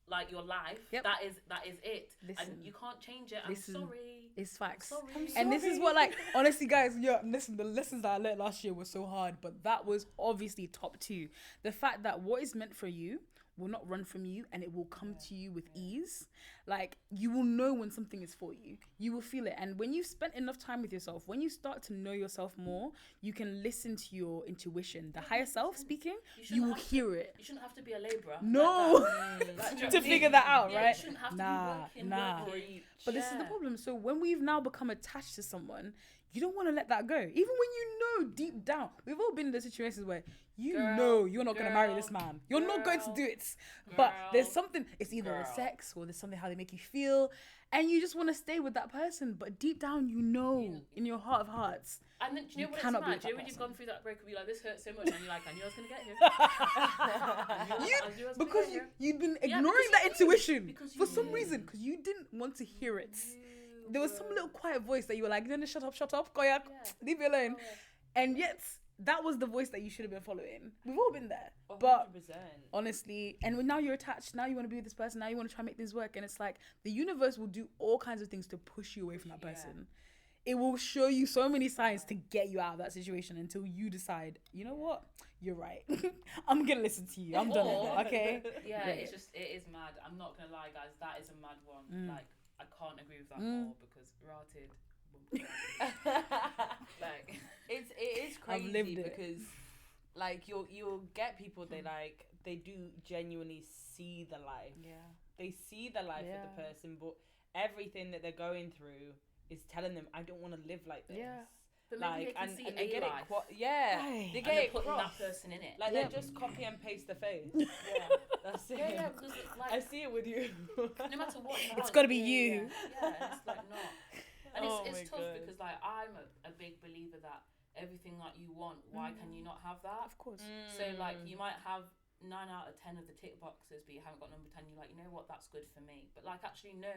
like your life, Yep. that is it. Listen. And you can't change it. I'm Listen. sorry. is facts. Sorry. And this is what, like, honestly, guys, listen, the lessons that I learned last year were so hard, but that was obviously top 2. The fact that what is meant for you will not run from you and it will come to you with ease. Like, you will know when something is for you. You will feel it. And when you've spent enough time with yourself, when you start to know yourself more, you can listen to your intuition. The higher self speaking, you will hear it. You shouldn't have to be a labourer. No. Like, To figure that out, yeah, right? You shouldn't have to Nah. be working. But this is the problem. So when we've now become attached to someone, you don't want to let that go. Even when you know deep down, we've all been in the situations where you know you're not going to marry this man. You're not going to do it. But there's something, it's either the sex or there's something how they make you feel. And you just want to stay with that person. But deep down, you know in your heart of hearts. And then, do you know what it's cannot be mad? with Do you know that when you've person. gone through that breakup, you're like, this hurts so much, and you're like, I knew I was going to get here. Because you'd been ignoring because that you knew. intuition Because for you some knew. reason. Because you didn't want to hear it. There was some little quiet voice that you were like, shut up, Koya, leave me alone. And yet, that was the voice that you should have been following. We've all been there. 100%. But honestly, and now you're attached, now you want to be with this person, now you want to try and make things work. And it's like, the universe will do all kinds of things to push you away from that person. It will show you so many signs to get you out of that situation until you decide, you know what? You're right. I'm going to listen to you. I'm done with it, okay? Yeah, it is mad. I'm not going to lie, guys. That is a mad one. Like, I can't agree with that more because rotted. Like it is I've lived crazy it. because like you'll get people they do genuinely see the life. Yeah. They see the life of the person, but everything that they're going through is telling them, I don't want to live like this. Yeah. But maybe Like, they can and, see and they a get life. it they And get they're it putting crossed. that person in it. Like Yep. they just copy and paste the face. Yeah. That's it. Yeah, because like I see it with you. no matter what you It's want, gotta be you. Yeah, and it's like not. And Oh it's my tough God. because like I'm a big believer that everything that you want, why can you not have that? Of course. So like you might have 9 out of 10 of the tick boxes, but you haven't got number 10. You're like, you know what, that's good for me. But like actually no,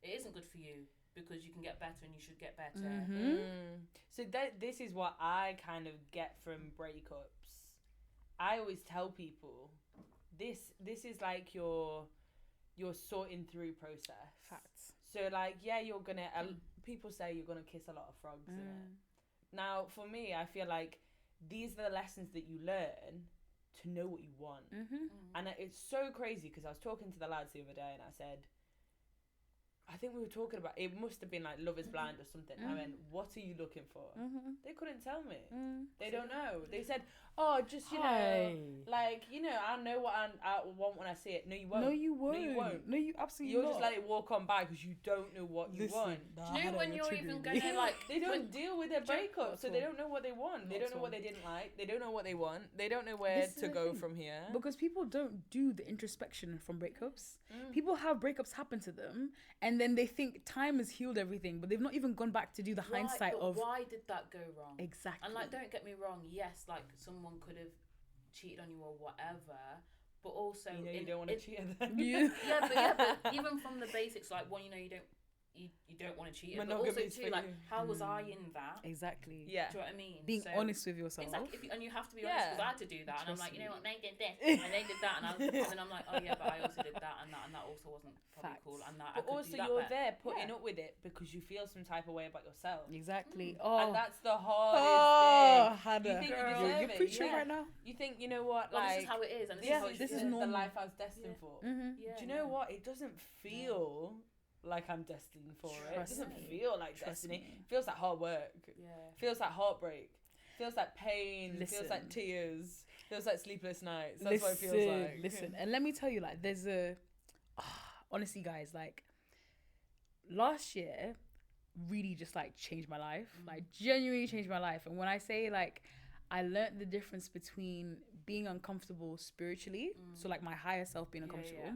it isn't good for you because you can get better and you should get better. So this is what I kind of get from breakups. I always tell people this is like your sorting through process. Facts. So like you're gonna people say you're gonna kiss a lot of frogs in it. Now for me I feel like these are the lessons that you learn to know what you want. And it's so crazy because I was talking to the lads the other day and I said, I think we were talking about, it must have been like Love is Blind or something. I went, what are you looking for? They couldn't tell me. They don't know. They said, oh, just, you know, like, you know, I know what I want when I see it. No, you won't. No, you won't. No, you won't. No, you absolutely You'll not. just let it walk on by because you don't know what you want. Do you know when you're even gonna like They don't deal with their breakup, so at they all. don't know what they want. They Not don't at know what all. they didn't like. They don't know what they want. They don't know where This is to the go thing. from here. Because people don't do the introspection from breakups. People have breakups happen to them and then they think time has healed everything, but they've not even gone back to do the hindsight but of why did that go wrong? exactly. And like, don't get me wrong, yes, like someone could have cheated on you or whatever, but also You know you don't want to cheat them. Yeah. but even from the basics, like one, you know, you don't want to cheat, but also Monogamy's too, for like you. how was I in that? Exactly. Yeah. Do you know what I mean? Being So, honest with yourself. Exactly, and you have to be Yeah. honest because I had to do that, and I'm Trust like, you know me. what, they did this, and they did that, and then I'm like, oh yeah, but I also did that, and that also wasn't probably Facts. cool, and that I But could also do that you're better. there putting Yeah. up with it because you feel some type of way about yourself. Exactly. And that's the hardest Oh, thing. Hannah. You think you Girl, deserve you're it, preaching yeah. right now. You think, you know what, Well, like, this is how it is, and this Yeah, is how this is the normal. life I was destined for. Yeah, Do you know what? It doesn't feel like I'm destined for it. It Trust doesn't me. feel like Trust destiny. me. It feels like hard work. Yeah. Feels like heartbreak. Feels like pain. Feels like Listen. tears. Feels like sleepless nights. That's what it feels like. Listen, and let me tell you, like, there's honestly, guys, like, last year really just like changed my life, like genuinely changed my life. And when I say like, I learned the difference between being uncomfortable spiritually, so like my higher self being uncomfortable,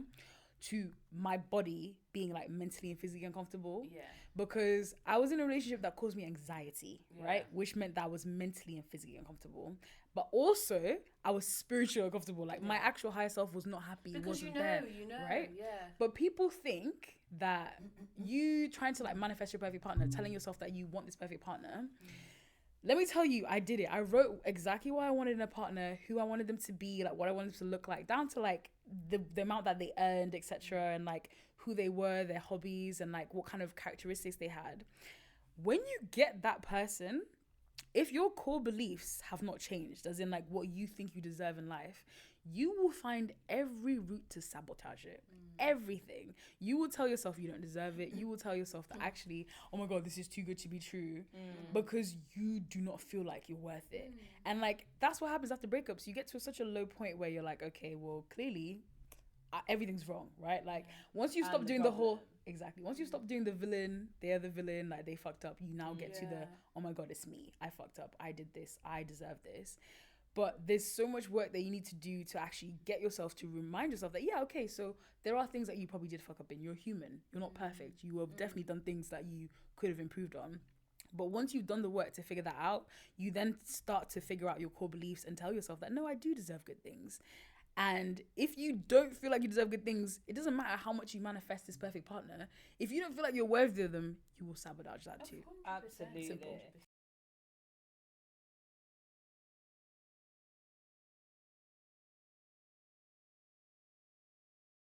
to my body being like mentally and physically uncomfortable. Yeah. Because I was in a relationship that caused me anxiety, Yeah. right? Which meant that I was mentally and physically uncomfortable. But also, I was spiritually uncomfortable. Like, my actual higher self was not happy. Because wasn't you know, there, right? yeah. But people think that you trying to like manifest your perfect partner, telling yourself that you want this perfect partner. Let me tell you, I did it. I wrote exactly what I wanted in a partner, who I wanted them to be, like what I wanted them to look like, down to like the amount that they earned, etc., and like who they were, their hobbies, and like what kind of characteristics they had. When you get that person, if your core beliefs have not changed, as in like what you think you deserve in life, you will find every route to sabotage it. Everything. You will tell yourself you don't deserve it. You will tell yourself that actually, oh my God, this is too good to be true, because you do not feel like you're worth it. And like, that's what happens after breakups. You get to such a low point where you're like, okay, well, clearly everything's wrong, right? Like, once you stop And doing the the whole, problem. exactly, once you stop doing the villain, they're the villain, like they fucked up, you now get to the, oh my God, it's me. I fucked up. I did this. I deserve this. But there's so much work that you need to do to actually get yourself to remind yourself that, yeah, okay, so there are things that you probably did fuck up in. You're human. You're not perfect. You have definitely done things that you could have improved on. But once you've done the work to figure that out, you then start to figure out your core beliefs and tell yourself that, no, I do deserve good things. And if you don't feel like you deserve good things, it doesn't matter how much you manifest this perfect partner. If you don't feel like you're worthy of them, you will sabotage that too. Absolutely. Simple.